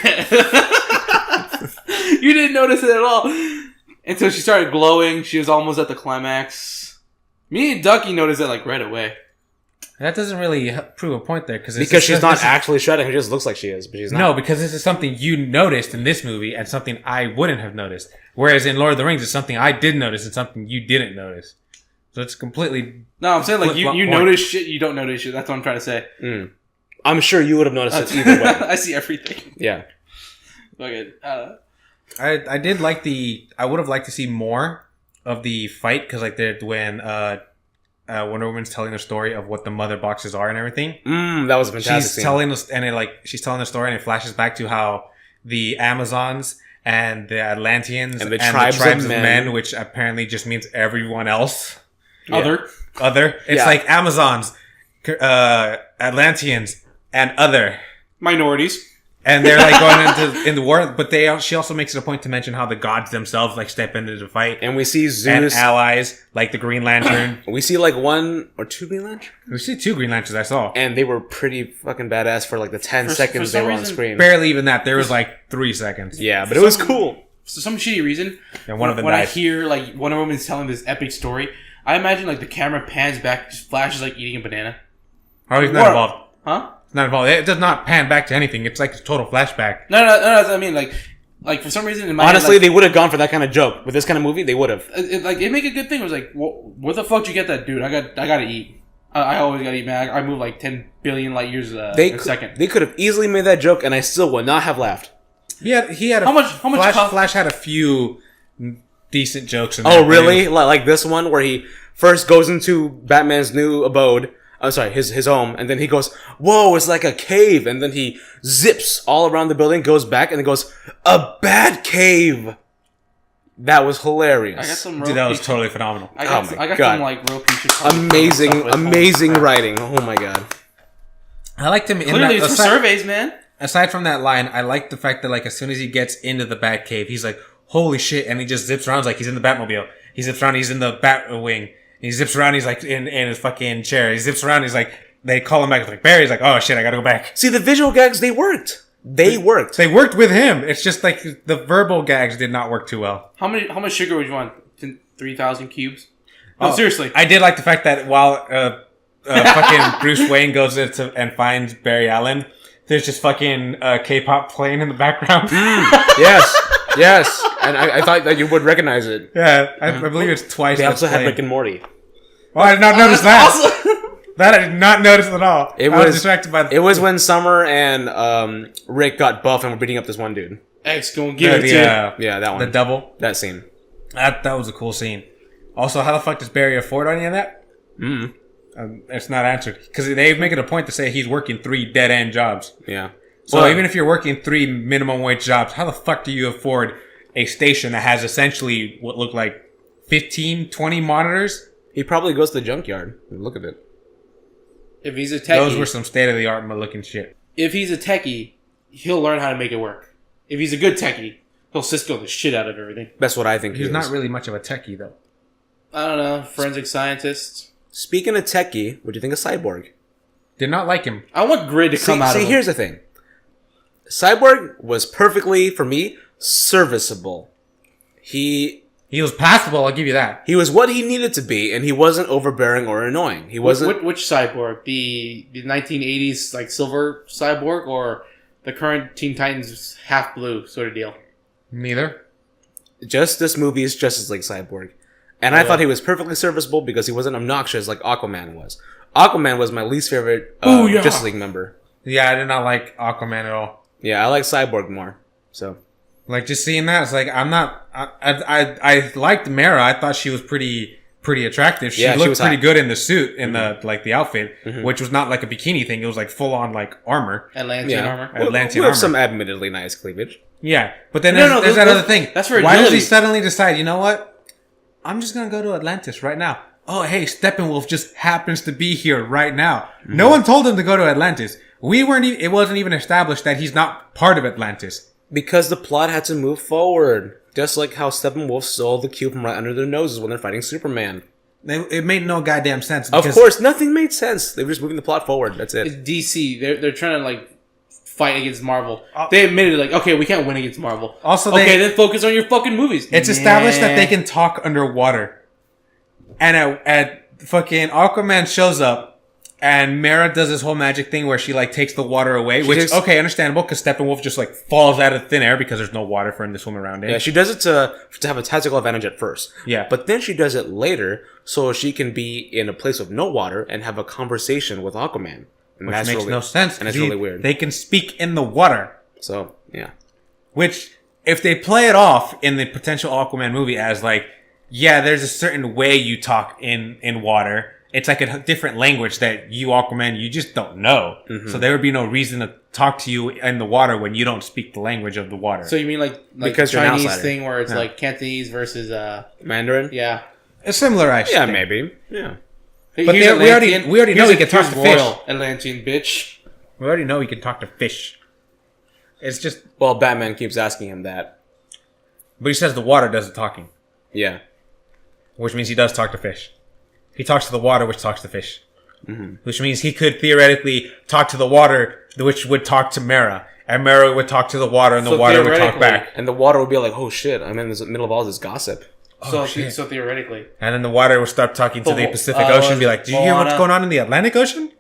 You didn't notice it at all. Until she started glowing. She was almost at the climax. Me and Ducky noticed it like right away. That doesn't really prove a point there Because she's not actually shredding. She just looks like she is, but she's not. No, because this is something you noticed in this movie and something I wouldn't have noticed. Whereas in Lord of the Rings, it's something I did notice and something you didn't notice. So it's completely... No, I'm saying like you notice shit, you don't notice shit. That's what I'm trying to say. I'm sure you would have noticed it either way. I see everything. Yeah. Okay. I did like I would have liked to see more of the fight because like when Wonder Woman's telling the story of what the mother boxes are and everything. That was a fantastic scene. Telling us, and she's telling the story, and it flashes back to how the Amazons and the Atlanteans and the tribes of men, which apparently just means everyone else. Yeah. Other. It's like Amazons, Atlanteans, and other minorities. And they're like going into war, but she also makes it a point to mention how the gods themselves like step into the fight. And we see Zeus and allies like the Green Lantern. We see like 1 or 2 Green Lanterns. We see 2 Green Lanterns I saw, and they were pretty fucking badass for like the 10 seconds they were on screen. Barely even that. There was like 3 seconds. Yeah, but it was cool. For some shitty reason, and one of them when died. I hear like Wonder Woman's telling this epic story, I imagine like the camera pans back, just flashes like eating a banana. Oh, he's not involved. Huh? Not involved. It does not pan back to anything. It's like a total flashback. No. I mean, like for some reason, in my honestly, head, they would have gone for that kind of joke with this kind of movie. They would have. It make a good thing. It was like, where the fuck did you get that, dude? I gotta eat. I always gotta eat, man. I move like 10 billion light years a second. They could have easily made that joke, and I still would not have laughed. Yeah, he had how much? Flash had a few decent jokes. In oh, really? Like this one where he first goes into Batman's new abode. I'm sorry, his home, and then he goes, "Whoa, it's like a cave," and then he zips all around the building, goes back, and then goes, "A bad cave." That was hilarious. I got some. Dude, that was totally phenomenal. I got some like real pieces. Amazing writing. Oh my god. I liked him. Clearly, it's surveys, man. Aside from that line, I like the fact that like as soon as he gets into the Bat Cave, he's like, "Holy shit!" and he just zips around like he's in the Batmobile. He zips around. He's in the Batwing. He zips around. He's like in his fucking chair. He zips around. He's like, they call him back. It's like Barry's like, oh shit, I gotta go back. See, the visual gags, they worked. They worked with him. It's just like the verbal gags did not work too well. How much sugar would you want? 3,000 cubes? No, seriously. I did like the fact that while fucking Bruce Wayne goes into and finds Barry Allen, there's just fucking K-pop playing in the background. Yes. And I thought that you would recognize it. Yeah, I believe it's twice. They also had Rick and Morty. Well, I did not notice that. That I did not notice at all. I was distracted by. It was when Summer and Rick got buff and were beating up this one dude. X gonna give it to you. Yeah, that one. The double. That scene. That was a cool scene. Also, how the fuck does Barry afford any of that? It's not answered because they make it a point to say he's working 3 dead end jobs. Yeah. So even if you're working 3 minimum wage jobs, how the fuck do you afford a station that has essentially what look like 15, 20 monitors? He probably goes to the junkyard and look at it. If he's a techie, those were some state of the art looking shit. If he's a techie, he'll learn how to make it work. If he's a good techie, he'll Cisco the shit out of everything. That's what I think. He's not really much of a techie though. I don't know. Forensic scientist. Speaking of techie, what do you think of Cyborg? Did not like him. I want Grid to come out of him. See, here's the thing. Cyborg was perfectly, for me, serviceable. He was passable, I'll give you that. He was what he needed to be, and he wasn't overbearing or annoying. He wasn't... Which Cyborg? The 1980s, like, silver Cyborg, or the current Teen Titans half blue sort of deal? Neither. Just this movie is Justice League Cyborg. And I thought he was perfectly serviceable because he wasn't obnoxious like Aquaman was. Aquaman was my least favorite Justice League member. Yeah, I did not like Aquaman at all. Yeah, I like Cyborg more. So... Like, just seeing that, it's like, I liked Mara. I thought she was pretty attractive. She looked pretty good in the suit, in the outfit, which was not like a bikini thing. It was like full on, like, armor. Atlantean armor. Atlantean armor. With some admittedly nice cleavage. Yeah. But then there's that other thing. That's for agility. Why does he suddenly decide, you know what? I'm just gonna go to Atlantis right now. Oh, hey, Steppenwolf just happens to be here right now. No one told him to go to Atlantis. It wasn't even established that he's not part of Atlantis. Because the plot had to move forward. Just like how Steppenwolf stole the cube from right under their noses when they're fighting Superman. It made no goddamn sense. Of course, nothing made sense. They were just moving the plot forward. That's it. It's DC. They're trying to, like, fight against Marvel. They admitted, like, okay, we can't win against Marvel. Also, then focus on your fucking movies. It's established that they can talk underwater. And at fucking Aquaman shows up, And Mara does this whole magic thing where she like takes the water away, She which takes- okay, understandable because Steppenwolf just like falls out of thin air because there's no water for him to swim around in. Yeah, she does it to have a tactical advantage at first. Yeah. But then she does it later so she can be in a place with no water and have a conversation with Aquaman. And Which that's makes really, no sense. And it's really weird. They can speak in the water. So, yeah. Which, if they play it off in the potential Aquaman movie as like, yeah, there's a certain way you talk in water. It's like a different language that you, Aquaman, you just don't know. Mm-hmm. So there would be no reason to talk to you in the water when you don't speak the language of the water. So you mean like Because the you're an Chinese outsider. thing where it's Yeah. like Cantonese versus Mandarin? yeah. A similar, I Yeah, think. maybe. Yeah. But Here's we already Atlantean. know Here's he can talk here's to fish. Royal Atlantean bitch. We already know he can talk to fish. It's just, Well, Batman keeps asking him that. but he says the water does the talking, Yeah. which means he does talk to fish. He talks to the water, which talks to fish. Which means he could theoretically talk to the water, which would talk to Mara. And Mara would talk to the water, and the So water would talk theoretically- back. And the water would be like, oh shit, I'm in the middle of all this gossip. so shit. so theoretically, And then the water would start talking to the But, Pacific Ocean and be like, do you hear what's Moana- going on in the Atlantic Ocean?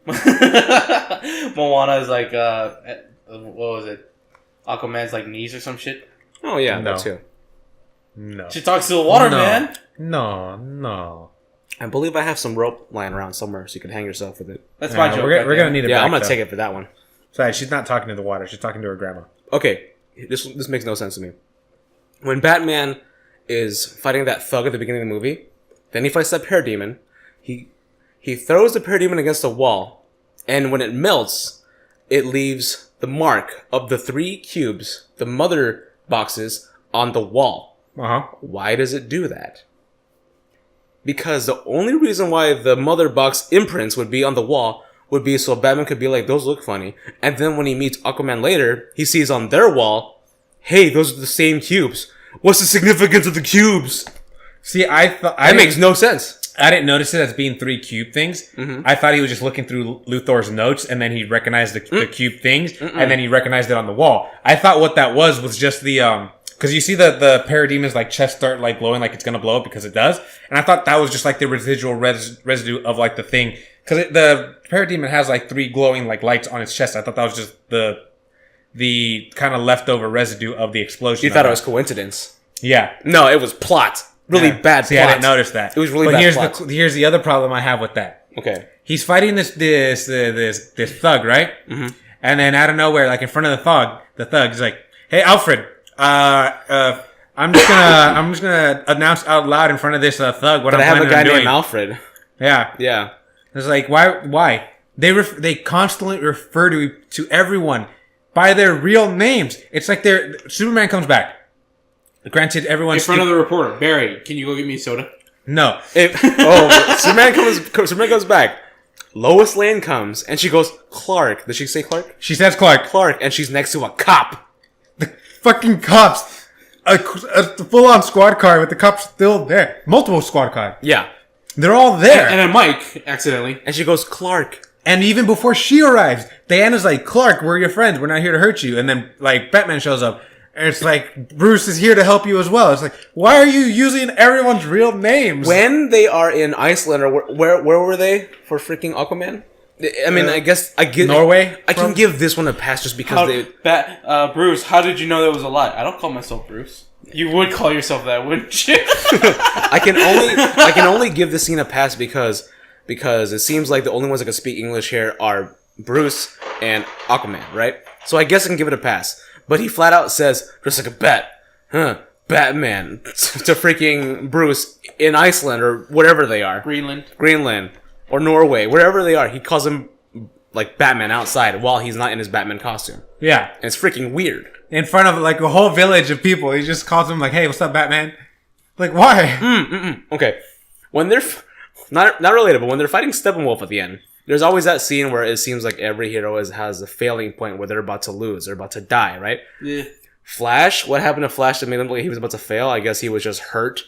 Moana is like what was it? Aquaman's like knees or some shit. Oh, yeah, No. that too. No. She talks to the water, No. man. No. I believe I have some rope lying around somewhere so you can hang yourself with it. That's Yeah, my joke. we're gonna need it Yeah, back, I'm going to though. take it for that one. Sorry, she's not talking to the water. She's talking to her grandma. Okay, this makes no sense to me. When Batman is fighting that thug at the beginning of the movie, then he fights that parademon. He throws the parademon against the wall, and when it melts, it leaves the mark of the 3 cubes, the mother boxes, on the wall. Uh-huh. Why does it do that? Because the only reason why the mother box imprints would be on the wall would be so Batman could be like, those look funny. And then when he meets Aquaman later, he sees on their wall, hey, those are the same cubes. What's the significance of the cubes? See, I thought... That makes no sense. I didn't notice it as being 3 cube things. Mm-hmm. I thought he was just looking through Luthor's notes, and then he recognized the cube things, and then he recognized it on the wall. I thought what that was just the because you see the parademon's like chest start like glowing like it's gonna blow up because it does, and I thought that was just like the residual residue of like the thing because the parademon has like 3 glowing like lights on its chest. I thought that was just the kind of leftover residue of the explosion. You thought it was coincidence. yeah. No, it was plot. Really Yeah. bad See, plot. I didn't notice that. It was really but bad here's plot. here's the other problem I have with that. Okay. He's fighting this thug, right? Mm-hmm. And then out of nowhere, like in front of the thug is like, "Hey, Alfred, I'm just gonna announce out loud in front of this thug what But I I'm have a planning guy on doing." named Alfred. Yeah, Yeah. it's like why they constantly refer to everyone by their real names. It's like Superman comes back. Granted, everyone's In front of the reporter, Barry, can you go get me a soda? no. Superman comes back. Lois Lane comes and she goes, Clark. Did she say Clark? She says Clark. Clark, and she's next to a cop. Fucking cops. A full-on squad car with the cops still there. Multiple squad car. Yeah. They're all there. And then Mike, accidentally. And she goes, Clark. And even before she arrives, Diana's like, Clark, we're your friends. We're not here to hurt you. And then, like, Batman shows up. And it's like, Bruce is here to help you as well. It's like, why are you using everyone's real names? When they are in Iceland, or where were they for freaking Aquaman? I mean, I guess I get Norway? I can give this one a pass just because they. Bruce, how did you know that was a lie? I don't call myself Bruce. You would call yourself that, wouldn't you? I can only give this scene a pass because it seems like the only ones that can speak English here are Bruce and Aquaman, right? So I guess I can give it a pass. But he flat out says, just like a bat, Batman, to freaking Bruce in Iceland or whatever they are. Greenland, or Norway, wherever they are. He calls him, like, Batman outside while he's not in his Batman costume. Yeah. And it's freaking weird. In front of, like, a whole village of people. He just calls them, like, hey, what's up, Batman? Like, why? Okay. When they're, not related, but when they're fighting Steppenwolf at the end, there's always that scene where it seems like every hero has a failing point where they're about to lose, they're about to die, right? Yeah. Flash, what happened to Flash that made him believe he was about to fail? I guess he was just hurt.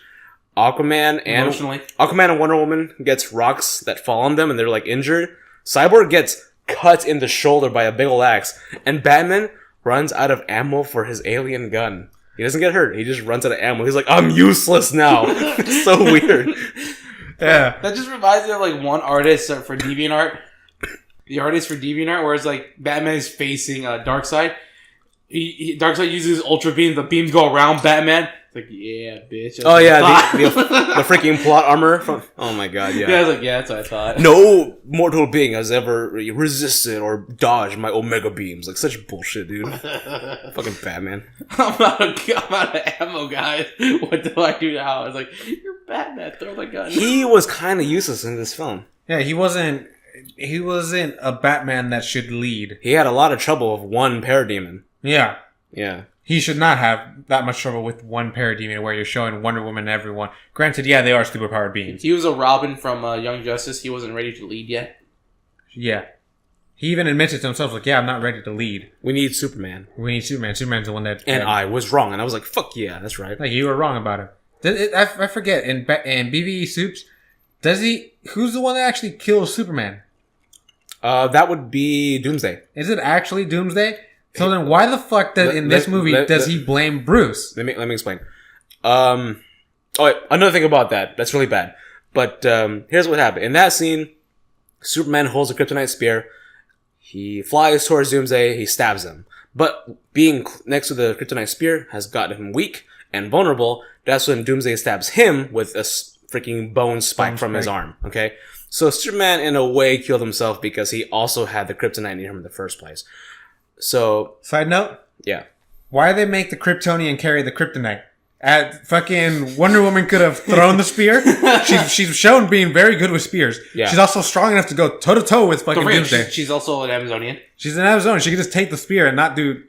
Aquaman and Wonder Woman gets rocks that fall on them and they're like injured. Cyborg gets cut in the shoulder by a big ol' axe. And Batman runs out of ammo for his alien gun. He doesn't get hurt. He just runs out of ammo. He's like, I'm useless now. It's so weird. Yeah. That just reminds me of like one artist for DeviantArt. the artist for DeviantArt, where it's like Batman is facing Darkseid. Darkseid uses Ultra Beam. The beams go around Batman. It's like, yeah, bitch. Oh yeah, the freaking plot armor from. Oh my god, yeah. Yeah, I was like, yeah, that's what I thought. No mortal being has ever resisted or dodged my Omega beams. Like such bullshit, dude. Fucking Batman. I'm out of ammo, guys. What do I do now? I was like, you're Batman. Throw the gun. He was kind of useless in this film. Yeah, he wasn't a Batman that should lead. He had a lot of trouble with one parademon. Yeah. Yeah. He should not have that much trouble with one parademon where you're showing Wonder Woman and everyone. Granted, yeah, they are superpowered beings. He was a Robin from Young Justice. He wasn't ready to lead yet. Yeah. He even admits it to himself, like, yeah, I'm not ready to lead. We need Superman. We need Superman. Superman's the one that... And I was wrong. And I was like, fuck yeah, that's right. Like, you were wrong about him. I forget, in BVE Soups, who's the one that actually kills Superman? That would be Doomsday. Is it actually Doomsday? So then why the fuck does he blame Bruce? Let me explain. Another thing about that. That's really bad. But here's what happened. In that scene, Superman holds a kryptonite spear. He flies towards Doomsday. He stabs him. But being next to the kryptonite spear has gotten him weak and vulnerable. That's when Doomsday stabs him with a freaking bone spike from his arm. Okay? So Superman, in a way, killed himself because he also had the kryptonite near him in the first place. So... Side note? Yeah. Why they make the Kryptonian carry the kryptonite? Fucking Wonder Woman could have thrown the spear. She's shown being very good with spears. Yeah. She's also strong enough to go toe-to-toe with fucking Doomsday. She's also an Amazonian. She's an Amazonian. She can just take the spear and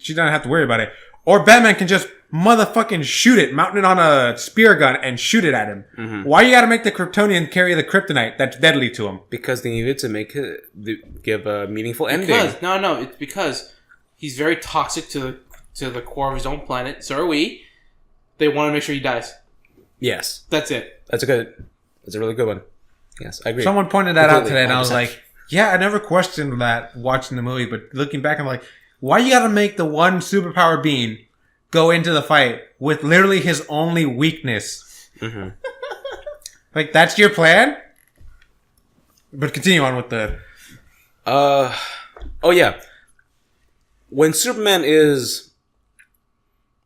she doesn't have to worry about it. Or Batman can just motherfucking shoot it, mount it on a spear gun and shoot it at him. Mm-hmm. Why you gotta make the Kryptonian carry the kryptonite that's deadly to him? Because they needed to give a meaningful ending. It's because he's very toxic to the core of his own planet. So are we. They want to make sure he dies. Yes. That's it. That's a really good one. Yes, I agree. Someone pointed that out today and 100%. I was like, yeah, I never questioned that watching the movie, but looking back, I'm like, why you gotta make the one superpower being go into the fight with literally his only weakness? Mm-hmm. Like, that's your plan? But continue on with the... Oh, yeah. When Superman is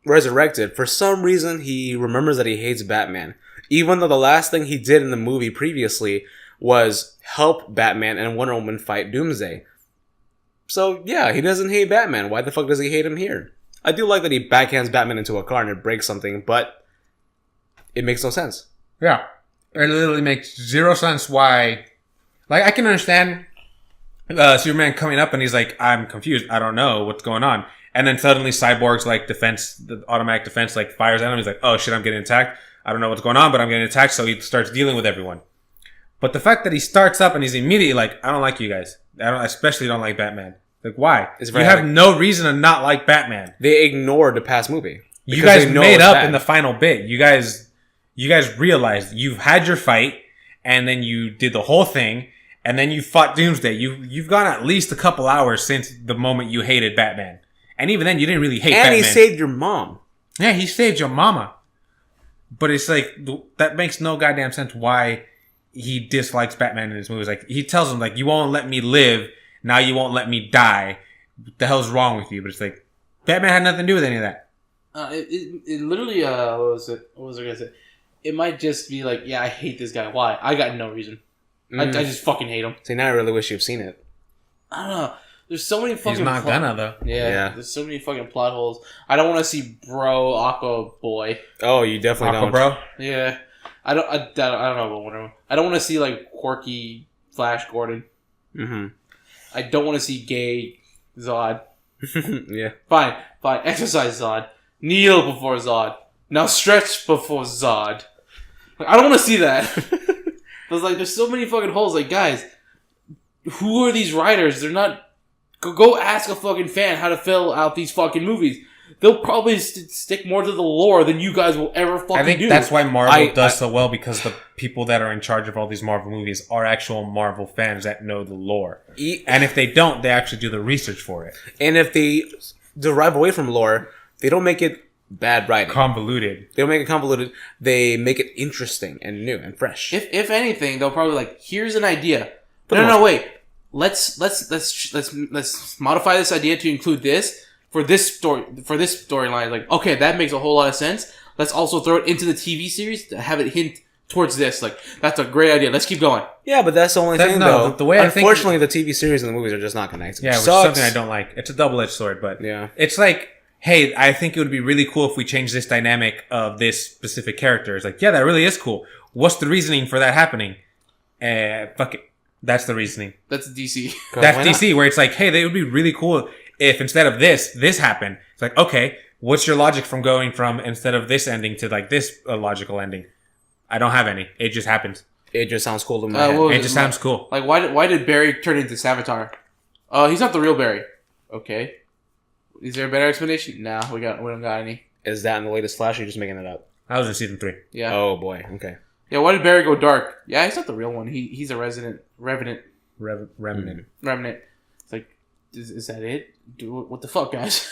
resurrected, for some reason, he remembers that he hates Batman. Even though the last thing he did in the movie previously was help Batman and Wonder Woman fight Doomsday. So, yeah, he doesn't hate Batman. Why the fuck does he hate him here? I do like that he backhands Batman into a car and it breaks something, but it makes no sense. Yeah. It literally makes zero sense why... Like, I can understand Superman coming up and he's like, I'm confused. I don't know what's going on. And then suddenly Cyborg's, like, the automatic defense, like, fires at him. He's like, oh, shit, I'm getting attacked. I don't know what's going on, but I'm getting attacked. So he starts dealing with everyone. But the fact that he starts up and he's immediately like, I don't like you guys. I especially don't like Batman. Like, why? You have no reason to not like Batman. They ignored the past movie. You guys made up in the final bit. You guys realized you've had your fight, and then you did the whole thing, and then you fought Doomsday. You've gone at least a couple hours since the moment you hated Batman. And even then, you didn't really hate Batman. And he saved your mom. Yeah, he saved your mama. But it's like, that makes no goddamn sense why he dislikes Batman in his movies. Like, he tells him, like, you won't let me live, now you won't let me die. What the hell's wrong with you? But it's like, Batman had nothing to do with any of that. It literally, what was I gonna say? It might just be like, yeah, I hate this guy. Why? I got no reason. I just fucking hate him. See, now I really wish you've seen it. I don't know. There's so many fucking... He's not gonna, though. Yeah, there's so many fucking plot holes. I don't want to see Bro Aqua Boy. Oh, you definitely Aqua don't. Bro? Yeah. I don't know about Wonder Woman. I don't want to see, like, quirky Flash Gordon. Mm-hmm. I don't want to see gay Zod. Yeah. Fine. Exercise Zod. Kneel before Zod. Now stretch before Zod. Like, I don't want to see that. But like, there's so many fucking holes. Like, guys, who are these writers? They're not... Go ask a fucking fan how to fill out these fucking movies. They'll probably stick more to the lore than you guys will ever fucking do. I think that's why Marvel does so well, because the people that are in charge of all these Marvel movies are actual Marvel fans that know the lore. And if they don't, they actually do the research for it. And if they derive away from lore, they don't make it bad writing. Convoluted. They don't make it convoluted. They make it interesting and new and fresh. If anything, they'll probably like, here's an idea. No, wait. let's modify this idea to include this for this storyline. Like, okay, that makes a whole lot of sense. Let's also throw it into the TV series to have it hint towards this. Like, that's a great idea. Let's keep going. Yeah, but that's the only thing, though. The way unfortunately, the TV series and the movies are just not connected. Yeah, which is something I don't like. It's a double-edged sword, but yeah, it's like, hey, I think it would be really cool if we change this dynamic of this specific character. It's like, yeah, that really is cool. What's the reasoning for that happening? Fuck it. That's the reasoning. That's DC. That's DC, where it's like, hey, they would be really cool if instead of this happened. It's like, okay, what's your logic from going from instead of this ending to like this logical ending? I don't have any. It just happens. It just sounds cool to my head. It just sounds cool. Like, why did Barry turn into Savitar? He's not the real Barry. Okay. Is there a better explanation? Nah, we don't got any. Is that in the latest Flash, or are you just making it up? I was in season 3. Yeah. Oh, boy. Okay. Yeah, why did Barry go dark? Yeah, he's not the real one. He's a revenant. Remnant. It's like, is that it? What the fuck, guys?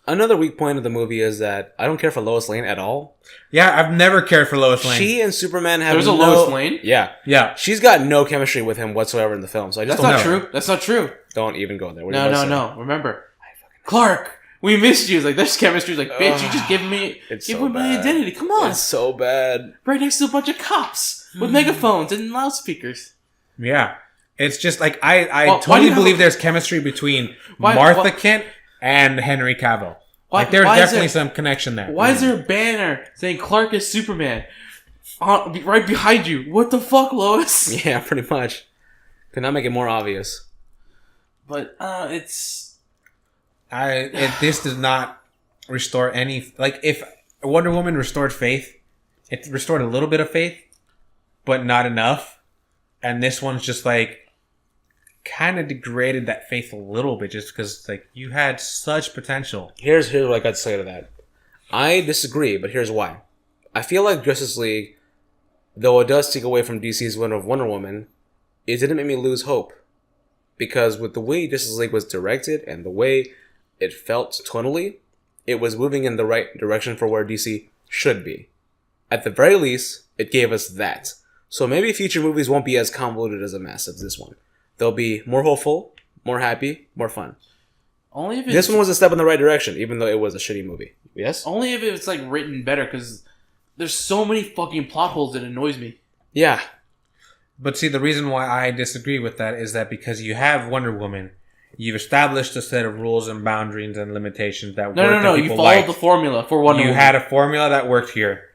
Another weak point of the movie is that I don't care for Lois Lane at all. Yeah, I've never cared for Lois Lane. She and Superman have There's a Lois Lane? Yeah. She's got no chemistry with him whatsoever in the film. So I just That's not true. Don't even go there. No. Remember, Clark, we missed you. It's like, there's chemistry. It's like, bitch, you just give me my identity. Come on. It's so bad. Right next to a bunch of cops with megaphones and loudspeakers. Yeah. It's just like, I totally believe there's chemistry between Martha Kent and Henry Cavill. There's definitely some connection there. Why is there a banner saying Clark is Superman right behind you? What the fuck, Lois? Yeah, pretty much. Could not make it more obvious. But this does not restore any. Like, if Wonder Woman restored faith, it restored a little bit of faith, but not enough. And this one's just like kind of degraded that faith a little bit, just because like you had such potential. Here's what I got to say to that. I disagree, but here's why. I feel like Justice League, though it does take away from DC's win of Wonder Woman, it didn't make me lose hope. Because with the way Justice League was directed and the way it felt tonally, it was moving in the right direction for where DC should be. At the very least, it gave us that. So maybe future movies won't be as convoluted as a mess as this one. They'll be more hopeful, more happy, more fun. Only if this one was a step in the right direction, even though it was a shitty movie. Yes? Only if it's like written better, because there's so many fucking plot holes that annoys me. Yeah. But see, the reason why I disagree with that is that because you have Wonder Woman, you've established a set of rules and boundaries and limitations that work. No. You followed the formula for Wonder Woman. You had a formula that worked here.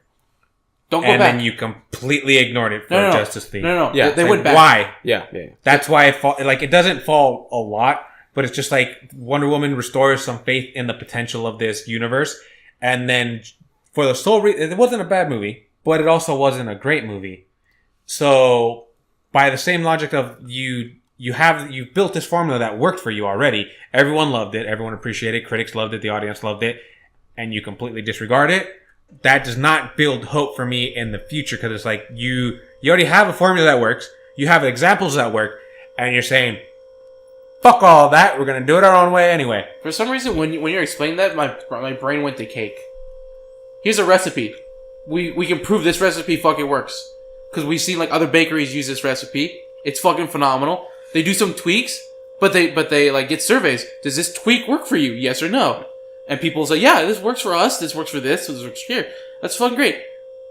Don't go back. And then you completely ignored it for Justice League. No. Yeah, they went back. Why? Yeah. That's why it doesn't fall a lot, but it's just like Wonder Woman restores some faith in the potential of this universe. And then for the sole reason, it wasn't a bad movie, but it also wasn't a great movie. So by the same logic of you've built this formula that worked for you already. Everyone loved it. Everyone appreciated it. Critics loved it. The audience loved it. And you completely disregard it. That does not build hope for me in the future, because it's like you already have a formula that works. You have examples that work. And you're saying, fuck all that. We're going to do it our own way anyway. For some reason, when you're explaining that, my brain went to cake. Here's a recipe. We can prove this recipe fucking works. Because we've seen like other bakeries use this recipe. It's fucking phenomenal. They do some tweaks, but they like get surveys. Does this tweak work for you? Yes or no? And people say, yeah, this works for us. This works for this works here. That's fucking great.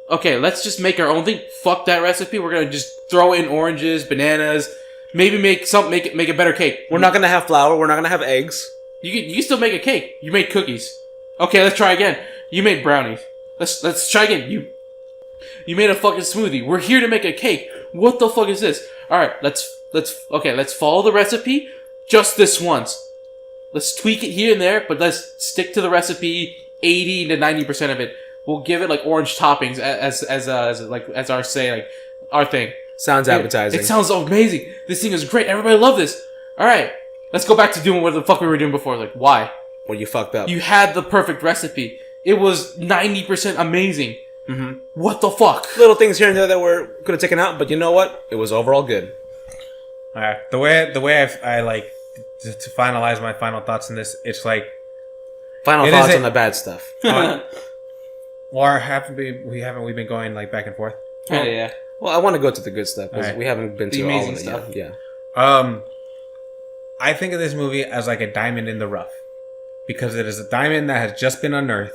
Okay, let's just make our own thing. Fuck that recipe. We're gonna just throw in oranges, bananas, maybe make a better cake. We're not gonna have flour. We're not gonna have eggs. You can still make a cake. You made cookies. Okay, let's try again. You made brownies. Let's try again. You made a fucking smoothie. We're here to make a cake. What the fuck is this? All right, let's follow the recipe just this once. Let's tweak it here and there, but let's stick to the recipe 80 to 90% of it. We'll give it like orange toppings as our thing. Sounds appetizing. It sounds amazing. This thing is great. Everybody love this. All right, let's go back to doing what the fuck we were doing before. Like, why? Well, you fucked up. You had the perfect recipe. It was 90% amazing. Mm-hmm. What the fuck? Little things here and there that could have taken out, but you know what? It was overall good. The way I like to finalize my final thoughts on this, it's like final thoughts on the bad stuff. Or haven't we been going like back and forth? Yeah. Well, I want to go to the good stuff because we haven't been to the all amazing of it stuff. yet. Yeah. I think of this movie as like a diamond in the rough. Because it is a diamond that has just been unearthed,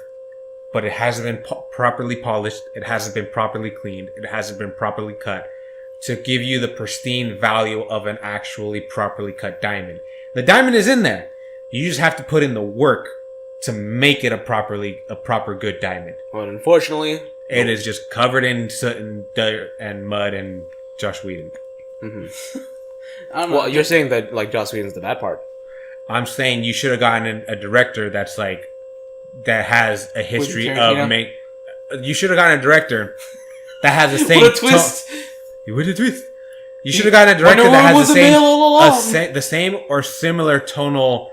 but it hasn't been properly polished. It hasn't been properly cleaned. It hasn't been properly cut to give you the pristine value of an actually properly cut diamond. The diamond is in there. You just have to put in the work to make it a proper good diamond. Well, unfortunately, it is just covered in soot and dirt and mud and Josh Whedon. Mm-hmm. Well, you're saying that like Joss Whedon's the bad part. I'm saying you should have gotten a director that's like that has a history of make. You should have gotten a director that has the same. What a twist! What a twist! You should have gotten a director that has the same or similar tonal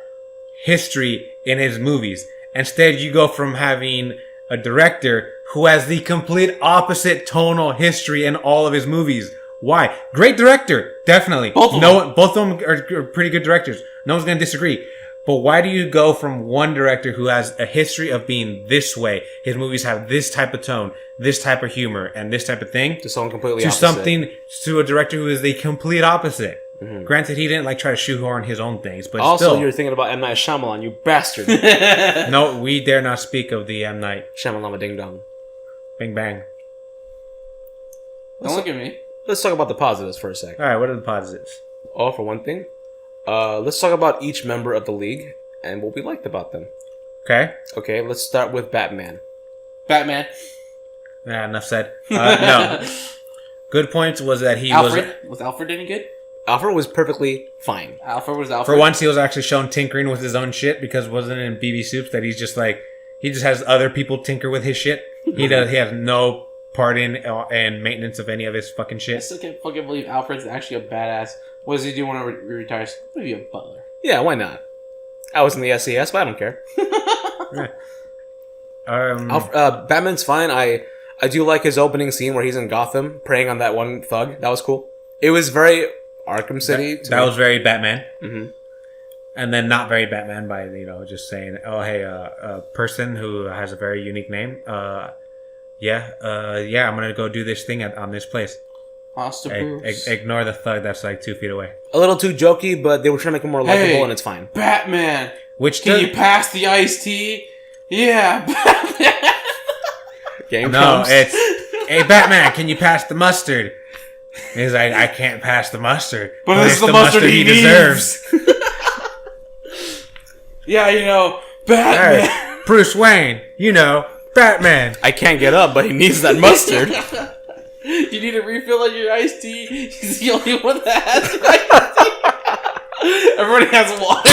history in his movies. Instead, you go from having a director who has the complete opposite tonal history in all of his movies. Why? Great director, definitely. Both of them are pretty good directors. No one's going to disagree. But why do you go from one director who has a history of being this way, his movies have this type of tone, this type of humor, and this type of thing, to someone completely opposite. To a director who is the complete opposite? Mm-hmm. Granted, he didn't like try to shoehorn his own things, but also still. You're thinking about M. Night Shyamalan, you bastard. No, we dare not speak of the M. Night Shyamalan ding dong. Bing bang. Don't look at me. Let's talk about the positives for a sec. All right, what are the positives? Oh, for one thing, let's talk about each member of the league and what we liked about them. Okay. Okay, let's start with Batman. Batman. Nah, enough said. No. Good points was that Was Alfred any good? Alfred was perfectly fine. Alfred was Alfred. For once, he was actually shown tinkering with his own shit because wasn't it in BB Soups that he's just like, he just has other people tinker with his shit. He has no part in and maintenance of any of his fucking shit. I still can't fucking believe Alfred's actually a badass. What does he do when he retires? Maybe a butler. Yeah, why not? I was in the SES, but I don't care. Batman's fine. I do like his opening scene where he's in Gotham preying on that one thug. That was cool. It was very Arkham City. That was very Batman. Mm-hmm. And then not very Batman by, just saying, oh, hey, a person who has a very unique name. I'm going to go do this thing on this place. Ignore the thug that's like 2 feet away. A little too jokey, but they were trying to make him more likable, and it's fine. Batman! Can you pass the iced tea? Yeah, Batman! It's, hey, Batman, can you pass the mustard? He's like, I can't pass the mustard. But it's the mustard he deserves. Yeah, Batman. Hey, Bruce Wayne, Batman. I can't get up, but he needs that mustard. You need a refill on your iced tea? He's the only one that has the iced tea. Everybody has water.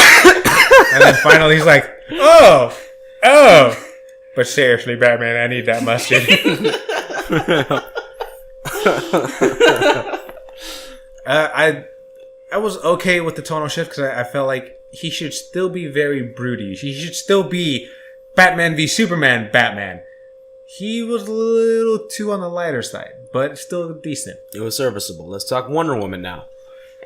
And then finally he's like, oh. But seriously, Batman, I need that mustard. I was okay with the tonal shift because I felt like he should still be very broody. He should still be Batman v Superman Batman. He was a little too on the lighter side, but still decent. It was serviceable. Let's talk Wonder Woman now.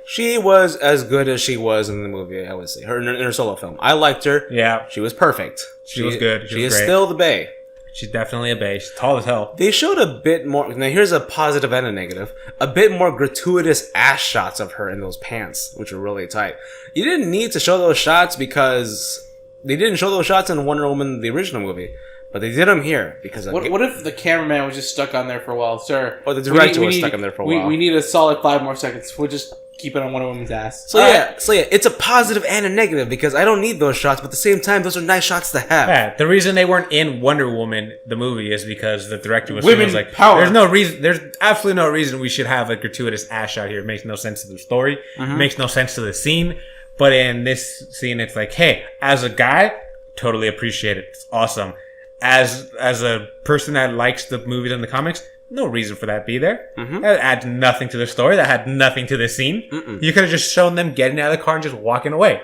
She was as good as she was in the movie, I would say. In her solo film. I liked her. Yeah. She was perfect. She was good. She is great. Still the bae. She's definitely a bae. She's tall as hell. They showed a bit more... Now, here's a positive and a negative. A bit more gratuitous ass shots of her in those pants, which were really tight. You didn't need to show those shots because... They didn't show those shots in Wonder Woman, the original movie. But they did them here because... What if the cameraman was just stuck on there for a while? Sir, or the director was stuck on there for a while. We need a solid 5 more seconds. We'll just keep it on Wonder Woman's ass. So yeah, it's a positive and a negative because I don't need those shots, but at the same time, those are nice shots to have. Yeah, the reason they weren't in Wonder Woman, the movie, is because the director was like, power. There's absolutely no reason we should have a gratuitous ass shot here. It makes no sense to the story. Mm-hmm. It makes no sense to the scene. But in this scene, it's like, hey, as a guy, totally appreciate it. It's awesome. As a person that likes the movies and the comics, no reason for that to be there. Mm-hmm. That adds nothing to the story. That had nothing to the scene. Mm-mm. You could have just shown them getting out of the car and just walking away.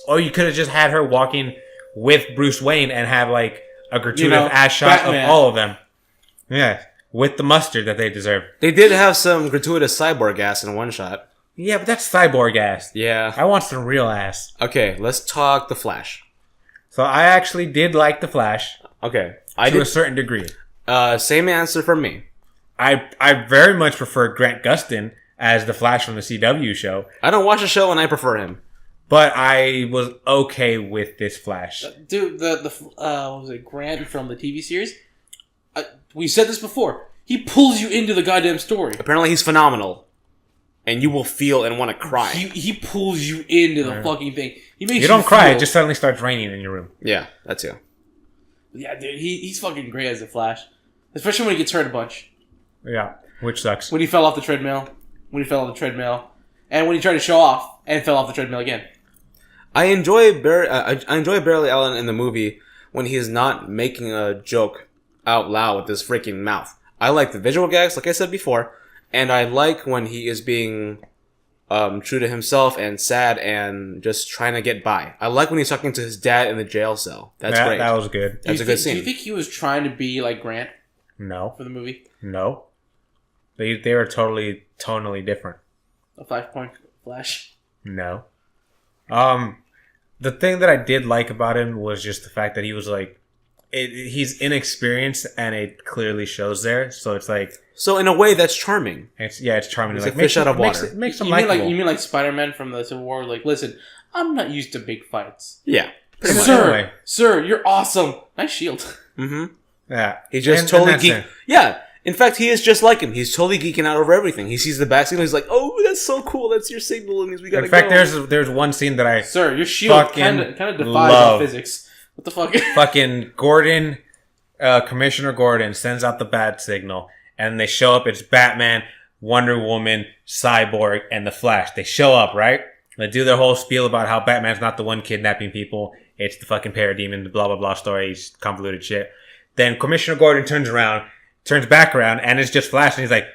Or you could have just had her walking with Bruce Wayne and have like a gratuitous ass shot of all of them. Yeah, with the mustard that they deserve. They did have some gratuitous cyborg ass in one shot. Yeah, but that's cyborg ass. Yeah. I want some real ass. Okay, let's talk The Flash. So I actually did like The Flash. Okay. To a certain degree. Same answer from me. I very much prefer Grant Gustin as the Flash from the CW show. I don't watch the show and I prefer him. but I was okay with this Flash. Dude, what was it, Grant from the TV series? We said this before. He pulls you into the goddamn story. Apparently he's phenomenal. And you will feel and want to cry. He pulls you into the fucking thing. He makes you don't cry, it just suddenly starts raining in your room. Yeah, that's you. Yeah, dude, he's fucking great as the Flash. Especially when he gets hurt a bunch. Yeah, which sucks. When he fell off the treadmill. And when he tried to show off and fell off the treadmill again. I enjoy Barry Allen in the movie when he's not making a joke out loud with his freaking mouth. I like the visual gags, like I said before, and I like when he is being true to himself and sad and just trying to get by. I like when he's talking to his dad in the jail cell. That's great. That was good. That's a good scene. Do you think he was trying to be like Grant? No. For the movie? No. They were tonally different. A 5-point Flash? No. The thing that I did like about him was just the fact that he was like, he's inexperienced and it clearly shows there. So it's like, so in a way that's charming. It's charming. It's like fish out of water. Makes him likable. You mean like Spider-Man from the Civil War? Like, listen, I'm not used to big fights. Yeah. Sir, you're awesome. Nice shield. Mm-hmm. Yeah. He's just totally geek. Yeah. In fact, he is just like him. He's totally geeking out over everything. He sees the bat signal. He's like, "Oh, that's so cool. That's your signal." And we gotta go. In fact, there's one scene that Sir, your shield kind of defies physics. What the fuck? Fucking Gordon, Commissioner Gordon sends out the bat signal, and they show up. It's Batman, Wonder Woman, Cyborg, and the Flash. They show up, right? They do their whole spiel about how Batman's not the one kidnapping people. It's the fucking parademon, the blah blah blah stories, convoluted shit. Then Commissioner Gordon turns back around, and it's just Flash, and he's like,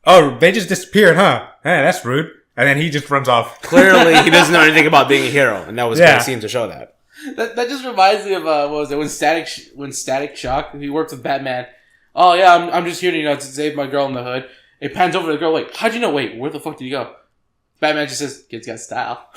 "Oh, they just disappeared, huh? Hey, that's rude." And then he just runs off. Clearly, he doesn't know anything about being a hero, and that was a great scene to show that. That just reminds me of what was it when Static Shock, he worked with Batman. Oh yeah, I'm just here to save my girl in the hood. It pans over to the girl like, how'd you know? Wait, where the fuck did you go? Batman just says, "Kid's got style."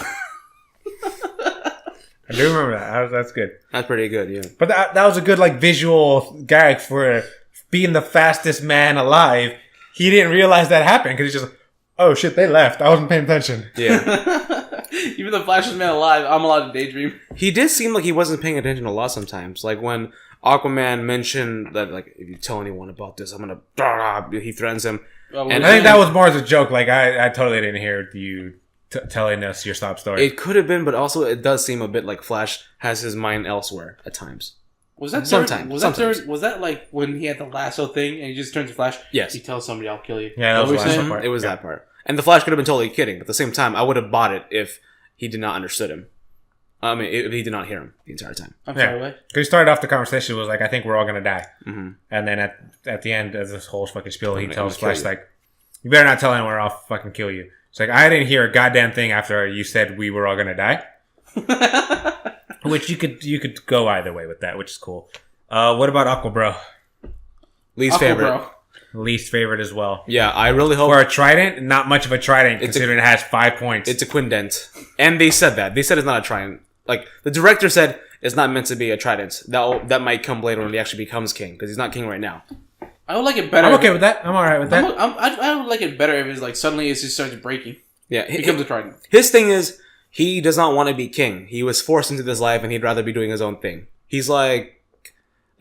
I do remember that. That's good. That's pretty good, yeah. But that was a good like visual gag for being the fastest man alive. He didn't realize that happened because he's just, oh shit, they left. I wasn't paying attention. Yeah. Even the fastest man alive, I'm allowed to daydream. He did seem like he wasn't paying attention a lot sometimes. Like when Aquaman mentioned that, like, if you tell anyone about this, I'm gonna... He threatens him. And I think that was more as a joke. Like, I totally didn't hear you telling us your sob story. It could have been, but also it does seem a bit like Flash has his mind elsewhere at times. Was that sometimes? Was that like when he had the lasso thing and he just turns to Flash? Yes. He tells somebody, "I'll kill you." Yeah, that was the last part. It was that part. And the Flash could have been totally kidding, but at the same time, I would have bought it if he did not understood him. I mean, if he did not hear him the entire time. I'm sorry, what? Because he started off the conversation was like, "I think we're all gonna die," Mm-hmm. and then at the end of this whole fucking spiel, he tells Flash like, "You better not tell anyone, or I'll fucking kill you." It's like, I didn't hear a goddamn thing after you said we were all gonna die. Which you could go either way with that, which is cool. What about Aquabro? Least favorite. Least favorite as well. Yeah, I really hope... For a trident, not much of a trident, considering it has 5 points. It's a quindent. And they said that. They said it's not a trident. Like, the director said it's not meant to be a trident. That might come later when he actually becomes king, because he's not king right now. I would like it better. I'm okay with that. I'm alright with that. I would like it better if it's like suddenly it just starts breaking. Yeah. It becomes a trident. His thing is, he does not want to be king. He was forced into this life and he'd rather be doing his own thing. He's like,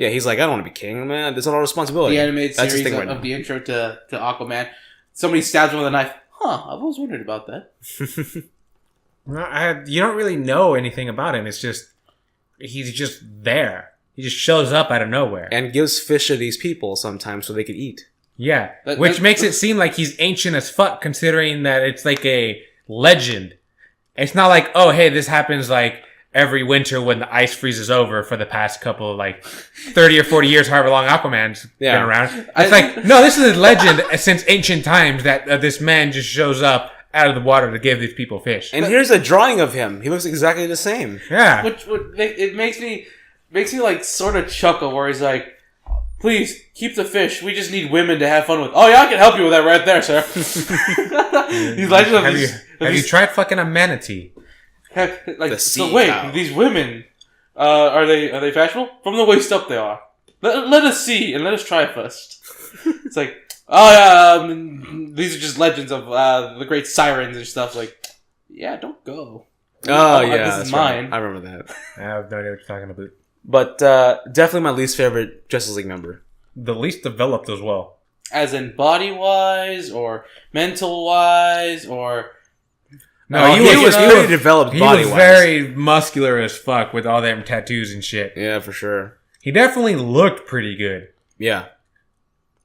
I don't want to be king, man. There's a lot of responsibility. The animated series of the intro to Aquaman. Somebody stabs him with a knife. I've always wondered about that. You don't really know anything about him. It's just, he's just there. He just shows up out of nowhere. And gives fish to these people sometimes so they could eat. Yeah. Which makes it seem like he's ancient as fuck, considering that it's like a legend. It's not like, oh, hey, this happens like every winter when the ice freezes over for the past couple of like 30 or 40 years, however long Aquaman's been around. It's like, no, this is a legend since ancient times that this man just shows up out of the water to give these people fish. And here's a drawing of him. He looks exactly the same. Yeah. Which it makes me like sort of chuckle where he's like, please keep the fish. We just need women to have fun with. Oh yeah, I can help you with that right there, sir. These legends have you tried fucking a manatee? These women, are they fashionable? From the waist up, they are. Let us see and let us try first. It's like, these are just legends of the great sirens and stuff. Like, yeah, don't go. Oh, this yeah. is That's mine. right. I remember that. I have no idea what you're talking about. But definitely my least favorite Justice League member. The least developed as well. As in body-wise, or mental-wise, or... No, he was pretty developed body-wise. He was very muscular as fuck with all them tattoos and shit. Yeah, for sure. He definitely looked pretty good. Yeah.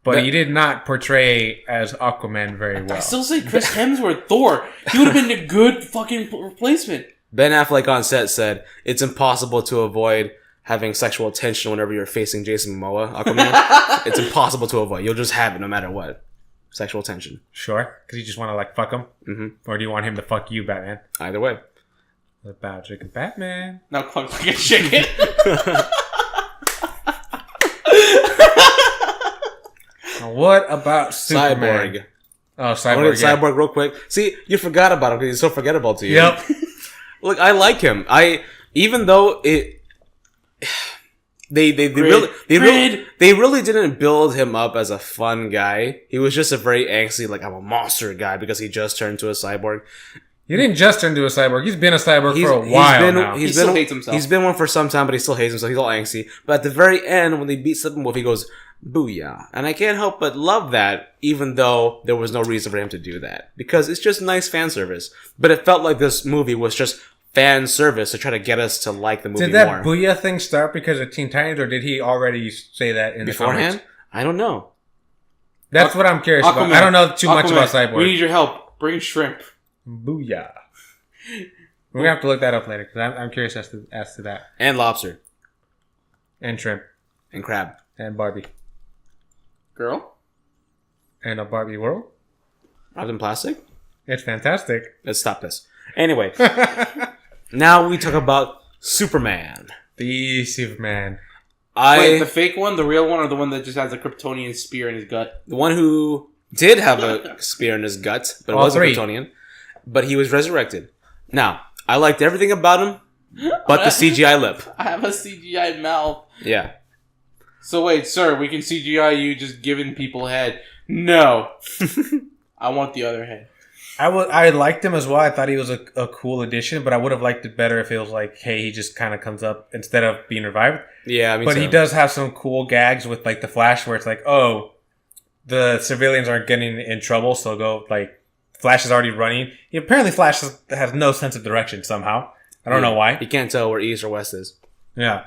But he did not portray as Aquaman very well. I still say Chris Hemsworth, Thor. He would have been a good fucking replacement. Ben Affleck on set said, it's impossible to avoid having sexual tension whenever you're facing Jason Momoa, Aquaman. It's impossible to avoid. You'll just have it no matter what. Sexual tension. Sure? Because you just want to, like, fuck him? Mm-hmm. Or do you want him to fuck you, Batman? Either way. What about chicken Batman? Now cluck like a chicken. What about Superman? Cyborg. Oh, I Cyborg, want to get Cyborg real quick. See, you forgot about him because he's so forgettable to you. Yep. Look, I like him. Even though they really didn't build him up as a fun guy. He was just a very angsty, like, I'm a monster guy because he just turned to a cyborg. He didn't just turn into a cyborg. He's been a cyborg for a while now. He still hates himself. He's been one for some time, but he still hates himself. He's all angsty. But at the very end, when they beat Steppenwolf, he goes, booyah. And I can't help but love that, even though there was no reason for him to do that. Because it's just nice fan service. But it felt like this movie was just fan service to try to get us to like the movie more. Did that booyah thing start because of Teen Titans, or did he already say that in beforehand? the comics? I don't know. That's what I'm curious about. I don't know too much about Cyborg. We need your help. Bring shrimp. Booyah. We're gonna have to look that up later because I'm curious as to that. And lobster. And shrimp. And crab. And Barbie. Girl? And a Barbie world. Wrapped in plastic? It's fantastic. Let's stop this. Anyway. Now we talk about Superman. The Superman. Wait, the fake one, the real one, or the one that just has a Kryptonian spear in his gut? The one who did have a spear in his gut, but it wasn't Kryptonian. But he was resurrected. Now, I liked everything about him, but the CGI lip. I have a CGI mouth. Yeah. So wait, sir, we can CGI you just giving people head. No. I want the other head. I liked him as well. I thought he was a cool addition, but I would have liked it better if it was like, hey, he just kind of comes up instead of being revived. Yeah, but he does have some cool gags with like the Flash, where it's like, oh, the civilians aren't getting in trouble, so go like Flash is already running. Apparently, Flash has no sense of direction somehow. I don't know why. He can't tell where east or west is. Yeah,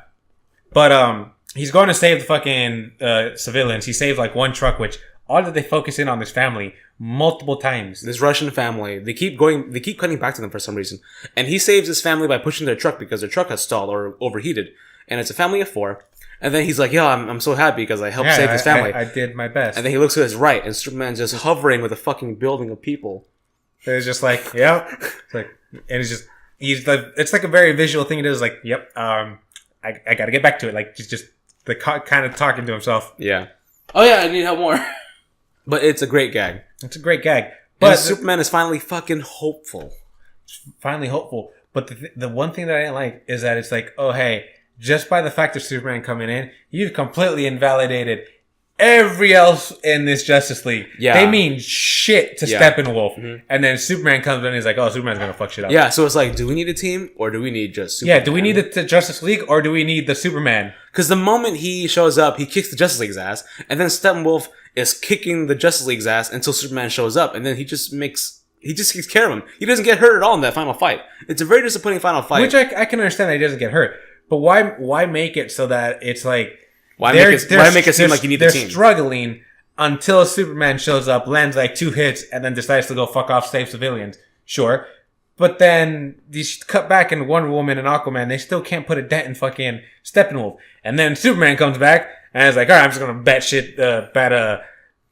but he's going to save the fucking civilians. He saved like one truck, which all that they focus in on this family multiple times. This Russian family, they keep cutting back to them for some reason. And he saves his family by pushing their truck because their truck has stalled or overheated. And it's a family of 4. And then he's like, yeah, I'm so happy because I helped save his family. I did my best. And then he looks to his right and Superman's just hovering with a fucking building of people. And it's just like, yep. It's like, and it's like a very visual thing. It is like, yep, I gotta get back to it. Like, just the kind of talking to himself. Yeah. Oh yeah, I need help more. But it's a great gag. It's a great gag. But Superman is finally fucking hopeful. Finally hopeful. But the one thing that I didn't like is that it's like, oh, hey, just by the fact of Superman coming in, you've completely invalidated every else in this Justice League. Yeah. They mean shit to Steppenwolf. Mm-hmm. And then Superman comes in and he's like, oh, Superman's going to fuck shit up. Yeah, so it's like, do we need a team or do we need just Superman? Yeah, do we need the Justice League or do we need the Superman? Because the moment he shows up, he kicks the Justice League's ass, and then Steppenwolf is kicking the Justice League's ass until Superman shows up, and then he just takes care of him. He doesn't get hurt at all in that final fight. It's a very disappointing final fight. Which I can understand that he doesn't get hurt. But why make it so that it's like... Why make it seem like you need the team? They're struggling until Superman shows up, lands like 2 hits, and then decides to go fuck off, save civilians. Sure. But then these cut back in Wonder Woman and Aquaman, they still can't put a dent in fucking Steppenwolf. And then Superman comes back and is like, all right, I'm just gonna bat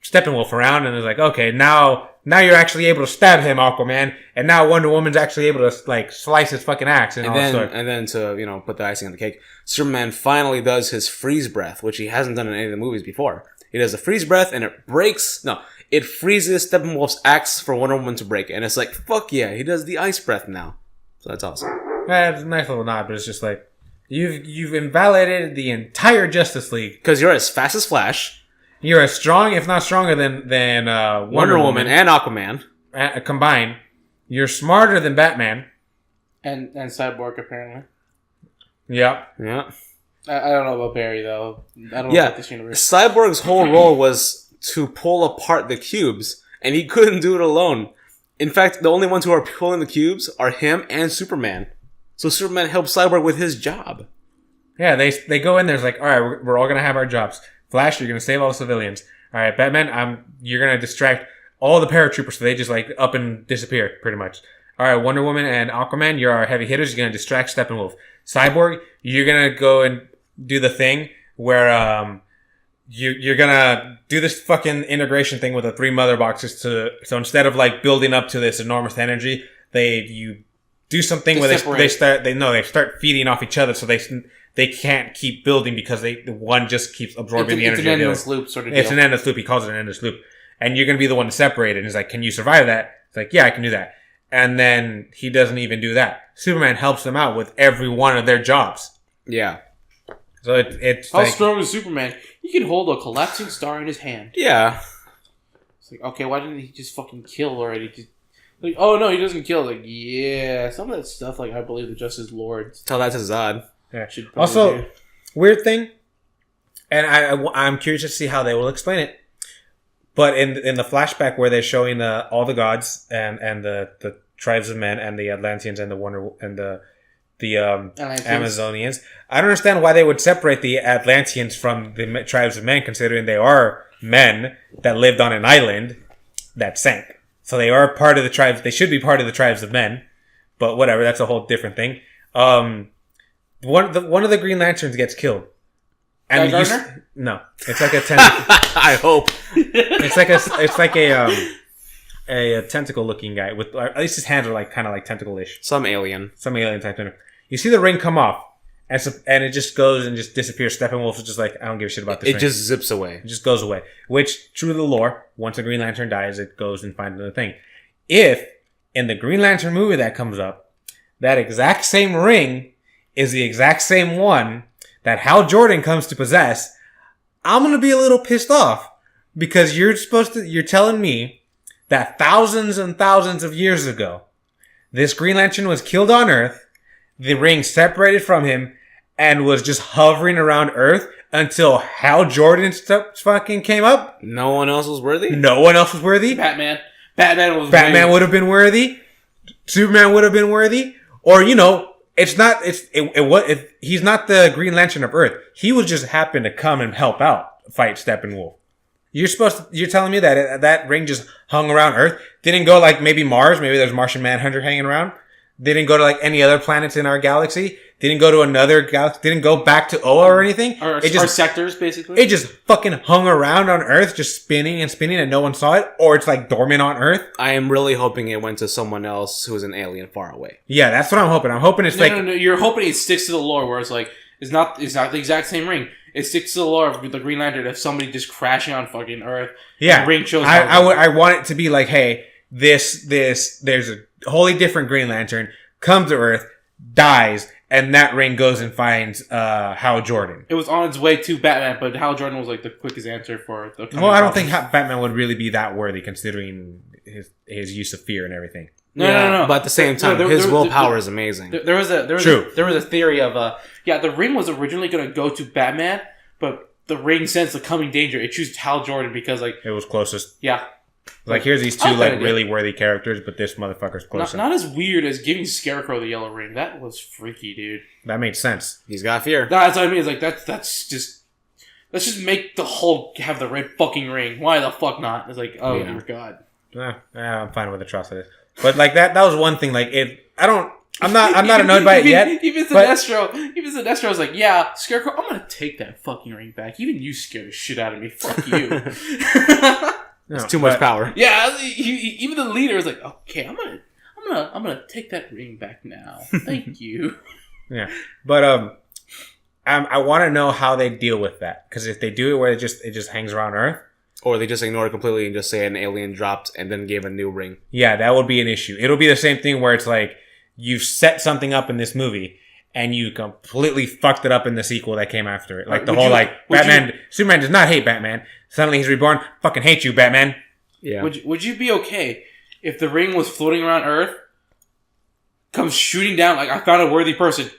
Steppenwolf around, and it's like, okay, now you're actually able to stab him, Aquaman, and now Wonder Woman's actually able to like slice his fucking axe and then to put the icing on the cake, Superman finally does his freeze breath, which he hasn't done in any of the movies before. He does a freeze breath and it freezes Steppenwolf's axe for Wonder Woman to break, and it's like, fuck yeah, he does the ice breath now. So that's awesome. It's a nice little nod, but it's just like you've invalidated the entire Justice League because you're as fast as Flash. You're as strong, if not stronger than Wonder Woman and Aquaman combined. You're smarter than Batman. And Cyborg, apparently. Yeah. Yeah. I don't know about Barry, though. I don't know about this universe. Cyborg's whole role was to pull apart the cubes, and he couldn't do it alone. In fact, the only ones who are pulling the cubes are him and Superman. So Superman helps Cyborg with his job. Yeah, they go in there, it's like, all right, we're all going to have our jobs. Flash, you're going to save all the civilians. All right, Batman, you're going to distract all the paratroopers so they just like up and disappear, pretty much. All right, Wonder Woman and Aquaman, you're our heavy hitters. You're going to distract Steppenwolf. Cyborg, you're going to go and do the thing where you're going to do this fucking integration thing with the 3 mother boxes so instead of like building up to this enormous energy, you do something where they start feeding off each other so they can't keep building because the one just keeps absorbing the energy. It's an endless loop sort of deal. It's an endless loop. He calls it an endless loop. And you're going to be the one to separate it. And he's like, can you survive that? It's like, yeah, I can do that. And then he doesn't even do that. Superman helps them out with every one of their jobs. Yeah. So it's how strong is Superman? He can hold a collapsing star in his hand. Yeah. It's like, okay, why didn't he just fucking kill already? Like, oh no, he doesn't kill. Like, yeah, some of that stuff. Like, I believe the Justice Lords. Tell that to Zod. Yeah. Also, weird thing, and I'm curious to see how they will explain it. But in the flashback where they're showing all the gods and the tribes of men and the Atlanteans and the Amazonians, I don't understand why they would separate the Atlanteans from the tribes of men, considering they are men that lived on an island that sank. So they are part of the tribes. They should be part of the tribes of men, but whatever. That's a whole different thing. One of the Green Lanterns gets killed. And no, it's like a tentacle. I hope it's like a tentacle looking guy with at least his hands are like kind of like tentacle-ish. Some alien type thing. You see the ring come off, and it just goes and just disappears. Steppenwolf is just like, I don't give a shit about this. It just zips away. It just goes away. Which, true to the lore, once a Green Lantern dies, it goes and finds another thing. If in the Green Lantern movie that comes up, that exact same ring is the exact same one that Hal Jordan comes to possess, I'm gonna be a little pissed off because you're telling me that thousands and thousands of years ago, this Green Lantern was killed on Earth, the ring separated from him, and was just hovering around Earth until Hal Jordan fucking came up. No one else was worthy? No one else was worthy? Batman would have been worthy. Superman would have been worthy. Or, he's not the Green Lantern of Earth. He would just happen to come and help out, fight Steppenwolf. You're telling me that ring just hung around Earth? Didn't go like maybe Mars, maybe there's Martian Manhunter hanging around? Didn't go to like any other planets in our galaxy? Didn't go to another galaxy? Didn't go back to Oa or anything? Our sectors, basically? It just fucking hung around on Earth, just spinning and spinning and no one saw it? Or it's like dormant on Earth? I am really hoping it went to someone else who's an alien far away. Yeah, that's what I'm hoping. I'm hoping it's No, you're hoping it sticks to the lore where it's like, it's not the exact same ring. It sticks to the lore of the Green Lantern if somebody just crashing on fucking Earth. Yeah. The ring shows I want it to be like, hey, there's a wholly different Green Lantern, comes to Earth, dies, and that ring goes and finds Hal Jordan. It was on its way to Batman, but Hal Jordan was like the quickest answer for the Well, I don't think Batman would really be that worthy considering his use of fear and everything. No. But at the same time, his willpower is amazing. There was a theory of the ring was originally going to go to Batman, but the ring sensed the coming danger. It chose Hal Jordan because like it was closest. Yeah. Like here's these two like really worthy characters, but this motherfucker's closer. Not as weird as giving Scarecrow the yellow ring. That was freaky, dude. That made sense. He's got fear. That's what I mean. It's like let's just make the Hulk have the red fucking ring. Why the fuck not? It's like, oh dear God. I'm fine with Atrocitus. But like that was one thing. Like I'm not annoyed by it yet. Even Sinestro was like, yeah, Scarecrow, I'm gonna take that fucking ring back. Even you scare the shit out of me. Fuck you. It's too much power. Yeah, even the leader was like, okay, I'm gonna take that ring back now. Thank you. Yeah, but I want to know how they deal with that, because if they do it where it just hangs around Earth, or they just ignore it completely and just say an alien dropped and then gave a new ring. Yeah, that would be an issue. It'll be the same thing where it's like you've set something up in this movie and you completely fucked it up in the sequel that came after it. Like Superman does not hate Batman. Suddenly he's reborn. Fucking hate you, Batman. Yeah. Would you be okay if the ring was floating around Earth comes shooting down. Like, I found a worthy person.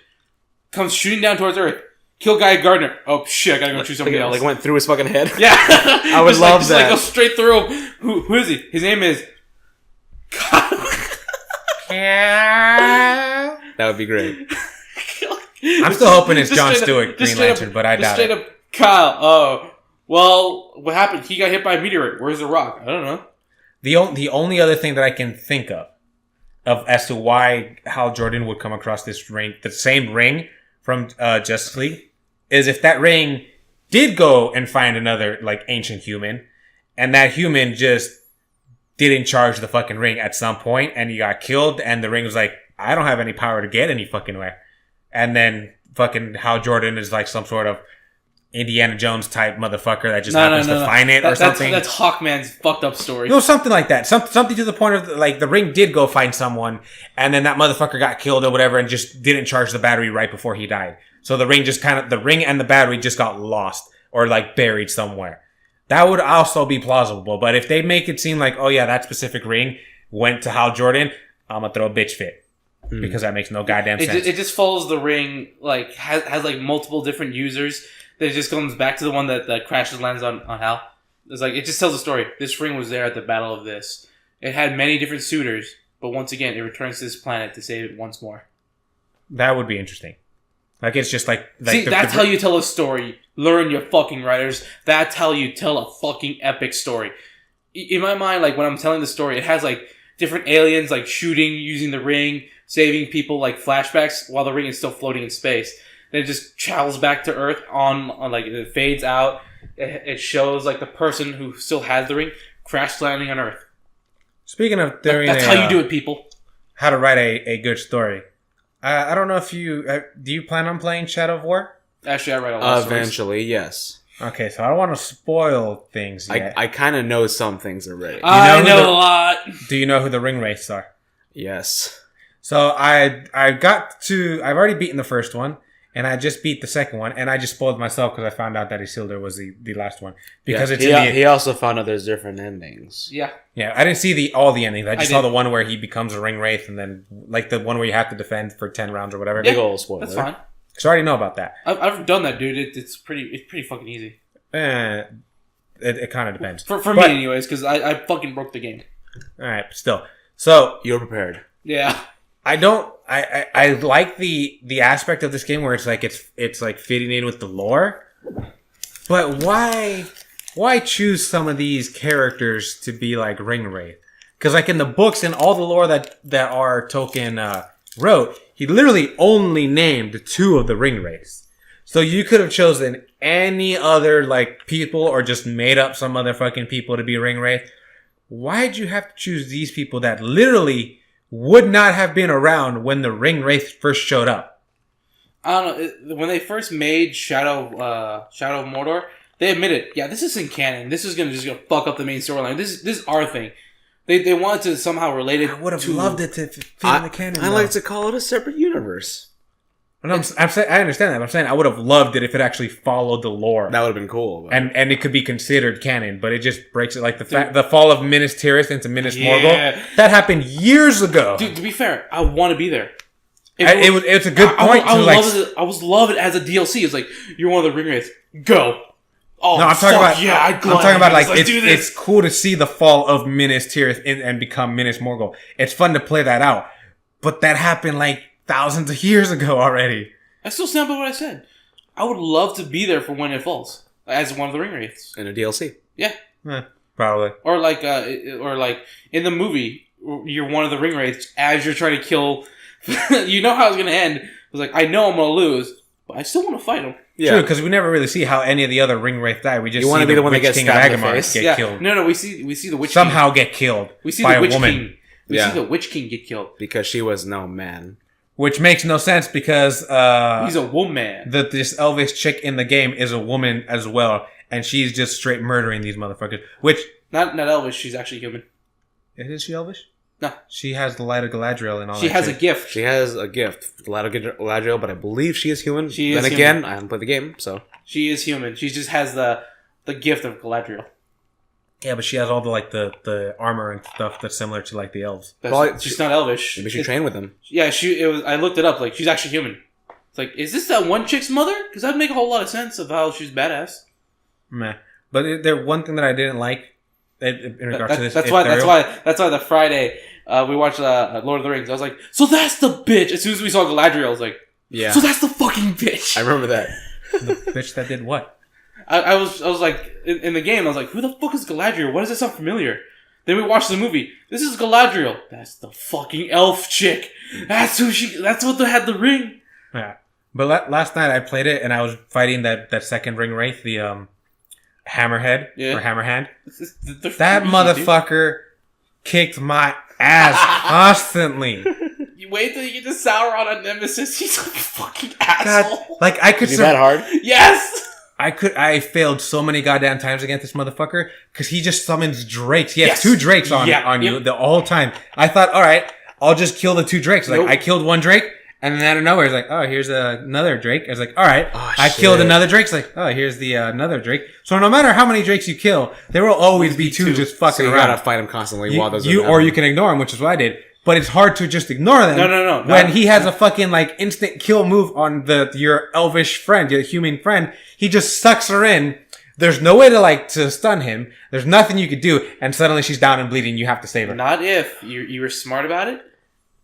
Comes shooting down towards Earth. Kill Guy Gardner. Oh shit! I gotta go choose somebody else. Like went through his fucking head. Yeah, I would love that. Like go straight through him. Who is he? His name is. That would be great. I'm still hoping it's Jon Stewart, Green Lantern, but I doubt it. Straight up, Kyle. Oh, well, what happened? He got hit by a meteorite. Where's the rock? I don't know. The only other thing that I can think of as to why Hal Jordan would come across this ring, the same ring from Justice League, is if that ring did go and find another like ancient human, and that human just didn't charge the fucking ring at some point, and he got killed, and the ring was like, I don't have any power to get any fucking way, and then fucking Hal Jordan is like some sort of Indiana Jones type motherfucker that just happens to find it or something. That's Hawkman's fucked up story. No, something like that. Something to the point of like the ring did go find someone, and then that motherfucker got killed or whatever, and just didn't charge the battery right before he died. So the ring the ring and the battery just got lost or like buried somewhere. That would also be plausible. But if they make it seem like, oh yeah, that specific ring went to Hal Jordan, I'm gonna throw a bitch fit because that makes no goddamn sense. It just follows the ring, like has like multiple different users. That it just comes back to the one that crashes lands on Hal. It's like it just tells a story. This ring was there at the battle of this. It had many different suitors, but once again, it returns to this planet to save it once more. That would be interesting. Like it's just like see, that's how you tell a story. Learn your fucking writers. That's how you tell a fucking epic story. In my mind, like when I'm telling the story, it has like different aliens like shooting using the ring, saving people, like flashbacks while the ring is still floating in space. Then it just travels back to Earth on like it fades out. It shows like the person who still has the ring crash landing on Earth. Speaking of that's how you do it, people. How to write a good story. I don't know if you do you plan on playing Shadow of War? Actually, I write a lot of stories. Eventually, yes. Okay, so I don't want to spoil things yet. I kind of know some things already. I know a lot. Do you know who the ring wraiths are? Yes. So I've already beaten the first one. And I just beat the second one, and I just spoiled myself because I found out that Isildur was the last one. Because he also found out there's different endings. Yeah. Yeah, I didn't see all the endings. I just saw the one where he becomes a ring wraith, and then like the one where you have to defend for 10 rounds or whatever. Big old spoiler. That's fine. So I already know about that. I've done that, dude. It's pretty fucking easy. It kind of depends. For me, anyways, because I fucking broke the game. All right, but still. So you're prepared. Yeah. I like the aspect of this game where it's like fitting in with the lore, but why choose some of these characters to be like ring wraith? Because like in the books and all the lore that our Tolkien wrote, he literally only named 2 of the ring wraiths. So you could have chosen any other like people or just made up some other fucking people to be ring wraith. Why'd you have to choose these people that literally would not have been around when the ring wraith first showed up? I don't know. When they first made Shadow of Mordor, they admitted, yeah, this isn't canon. This is just gonna fuck up the main storyline. This is our thing. They wanted to somehow relate it. I would have loved it to fit in the canon. I like to call it a separate universe. No, I'm saying, I understand that. But I'm saying I would have loved it if it actually followed the lore. That would have been cool. And it could be considered canon, but it just breaks it. Like the fall of Minas Tirith into Minas Morgul. That happened years ago. Dude, to be fair, I want to be there. It's a good point. I would love it as a DLC. It's like, you're one of the ring wraiths. Go. Oh, no, I'm talking about. Yeah, I'm talking about like it's cool to see the fall of Minas Tirith and become Minas Morgul. It's fun to play that out, but that happened like thousands of years ago already. I still stand by what I said. I would love to be there for when it falls as one of the ring wraiths in a DLC. Yeah, probably. Or like in the movie, you're one of the ring wraiths as you're trying to kill. You know how it's gonna end. It was like, I know I'm gonna lose, but I still want to fight him. Yeah. True, because we never really see how any of the other ring wraith die. We just want to be the one that gets stabbed in the face. Get killed. No, we see the Witch somehow King. Get killed. We see by the Witch a woman. King. We see the Witch King get killed because she was no man. Which makes no sense because he's a woman. This Elvish chick in the game is a woman as well, and she's just straight murdering these motherfuckers. Which not Elvish. She's actually human. Is she Elvish? No, she has the light of Galadriel and all. She has a gift. She has a gift, the light of Galadriel, but I believe she is human. She is. Then again, I haven't played the game, so she is human. She just has the gift of Galadriel. Yeah, but she has all the armor and stuff that's similar to like the elves. She's not elvish. Maybe she trained with them. Yeah, I looked it up. Like, she's actually human. It's like, is this that one chick's mother? Because that'd make a whole lot of sense of how she's badass. Meh. But there one thing that I didn't like in regards to this. That's why the Friday we watched Lord of the Rings. I was like, so that's the bitch. As soon as we saw Galadriel, I was like, yeah. So that's the fucking bitch. I remember that. The bitch that did what? I was like in the game. I was like, who the fuck is Galadriel? Why does that sound familiar? Then we watched the movie. This is Galadriel. That's the fucking elf chick. That's who she. That's what had the ring. Yeah. But last night I played it and I was fighting that second ring wraith, the Hammerhead or Hammerhand. That motherfucker kicked my ass constantly. You wait till you get to Sauron on Nemesis. He's a fucking asshole. God, like I could. Is that hard? Yes. I failed so many goddamn times against this motherfucker because he just summons drakes. He has 2 drakes on you the whole time. I thought, all right, I'll just kill the 2 drakes. Like I killed one drake, and then out of nowhere, it's like, oh, here's another drake. I was like, all right, I killed another drake. It's like, oh, here's the another drake. So no matter how many drakes you kill, there will always be 2 just fucking around. You gotta fight him constantly while those or you can ignore him, which is what I did. But it's hard to just ignore them. No. When he has a fucking like instant kill move on your elvish friend, your human friend, he just sucks her in. There's no way to stun him. There's nothing you could do, and suddenly she's down and bleeding. You have to save her. Not if you were smart about it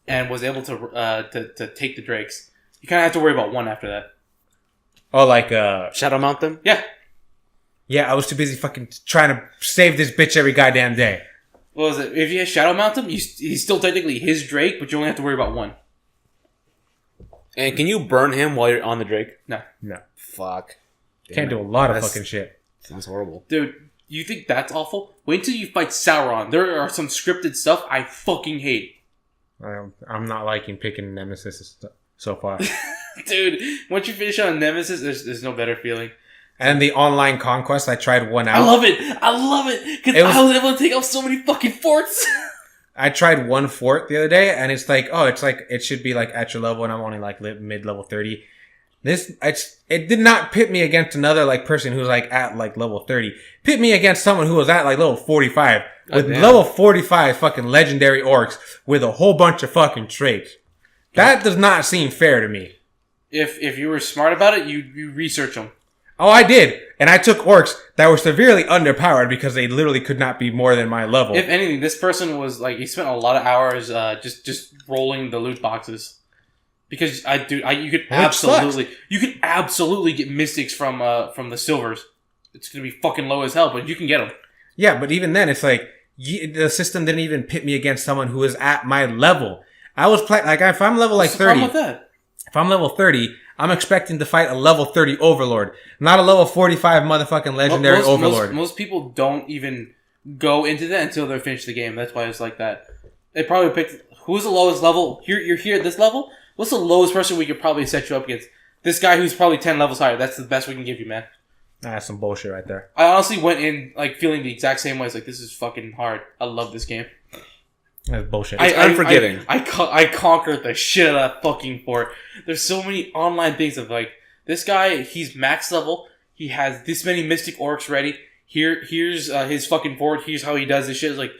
and was able to take the drakes. You kind of have to worry about one after that. Oh, like Shadow Mount them? Yeah. Yeah, I was too busy fucking trying to save this bitch every goddamn day. What was it? If you Shadow Mount him, he's still technically his Drake, but you only have to worry about one. And can you burn him while you're on the Drake? No. Fuck. Can't do a lot of fucking shit. Sounds horrible. Dude, you think that's awful? Wait till you fight Sauron. There are some scripted stuff I fucking hate. I'm not liking picking Nemesis so far. Dude, once you finish on Nemesis, there's no better feeling. And the online conquest, I tried one out. I love it! Because I was able to take out so many fucking forts! I tried one fort the other day, and it's like, it should be like at your level, and I'm only like mid-level 30. It did not pit me against another like person who's like at like level 30. Pit me against someone who was at like level 45 with level 45 fucking legendary orcs with a whole bunch of fucking traits. That does not seem fair to me. If you were smart about it, you research them. Oh, I did. And I took orcs that were severely underpowered because they literally could not be more than my level. If anything, this person was like, he spent a lot of hours just rolling the loot boxes. Because you could absolutely get mystics from the silvers. It's gonna be fucking low as hell, but you can get them. Yeah, but even then, it's like the system didn't even pit me against someone who was at my level. I was playing like if I'm level like 30. What's the problem with that? If I'm level 30, I'm expecting to fight a level 30 overlord, not a level 45 motherfucking legendary overlord. Most people don't even go into that until they finish the game. That's why it's like that. They probably picked who's the lowest level. You're here at this level. What's the lowest person we could probably set you up against? This guy who's probably 10 levels higher. That's the best we can give you, man. That's some bullshit right there. I honestly went in like feeling the exact same way. It's like, this is fucking hard. I love this game. That's bullshit. It's unforgiving. I conquered the shit out of that fucking fort. There's so many online things of like, this guy, he's max level. He has this many mystic orcs ready. Here's his fucking fort. Here's how he does this shit. It's like,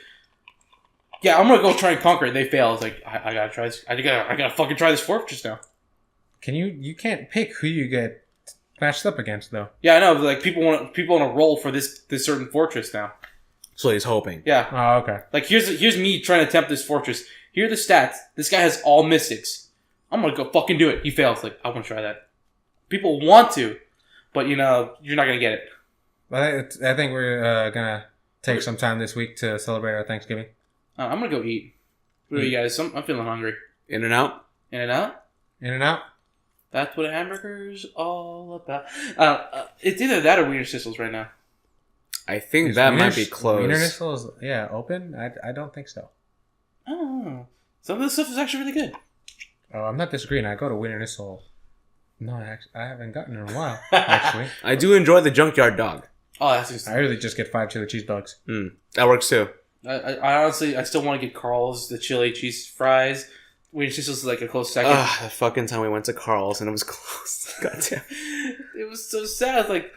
yeah, I'm gonna go try and conquer it. They fail. It's like, I gotta try this. I gotta fucking try this fortress now. You can't pick who you get matched up against though. Yeah, I know. But like people want to roll for this certain fortress now. So he's hoping. Yeah. Oh, okay. Like here's me trying to tempt this fortress. Here are the stats. This guy has all mystics. I'm gonna go fucking do it. He fails. Like, I want to try that. People want to, but you're not gonna get it. I think we're gonna take some time this week to celebrate our Thanksgiving. I'm gonna go eat. What are you guys? I'm feeling hungry. In and out. In and out. In and out. That's what a hamburger's all about. It's either that or Wiener Schnitzel's right now. I think that might be closed. Wiener Schnitzel's open. I don't think so. Oh, some of this stuff is actually really good. Oh, I'm not disagreeing. I go to Wiener Schnitzel. No, I haven't gotten it in a while. Actually, I do enjoy the Junkyard Dog. Oh, that's just... I really just get 5 chili cheese dogs. That works too. I honestly, I still want to get Carl's, the chili cheese fries. Wiener Schnitzel's like a close second. The fucking time we went to Carl's and it was closed. Goddamn. It was so sad. Like,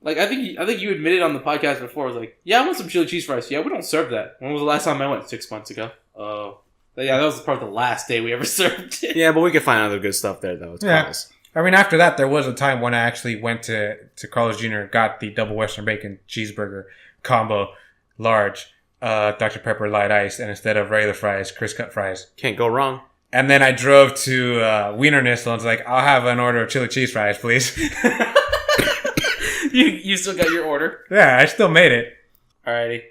Like, I think you admitted on the podcast before, I was like, yeah, I want some chili cheese fries. Yeah, we don't serve that. When was the last time I went? 6 months ago. Oh. Yeah, that was probably the last day we ever served it. Yeah, but we can find other good stuff there, though. It's Carl's. I mean, after that, there was a time when I actually went to Carl's Jr. got the double Western bacon cheeseburger combo, large, Dr. Pepper light ice, and instead of regular fries, crisp cut fries. Can't go wrong. And then I drove to Wiener Nissel and was like, I'll have an order of chili cheese fries, please. You still got your order? Yeah, I still made it. Alrighty.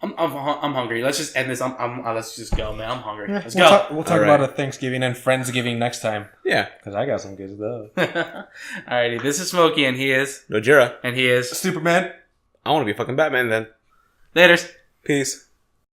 I'm hungry. Let's just end this. Let's just go, man. I'm hungry. Yeah, Let's go. We'll talk about a Thanksgiving and Friendsgiving next time. Yeah. Because I got some good stuff. Alrighty. This is Smokey, and he is... Nojira. And he is... Superman. I want to be fucking Batman then. Laters. Peace.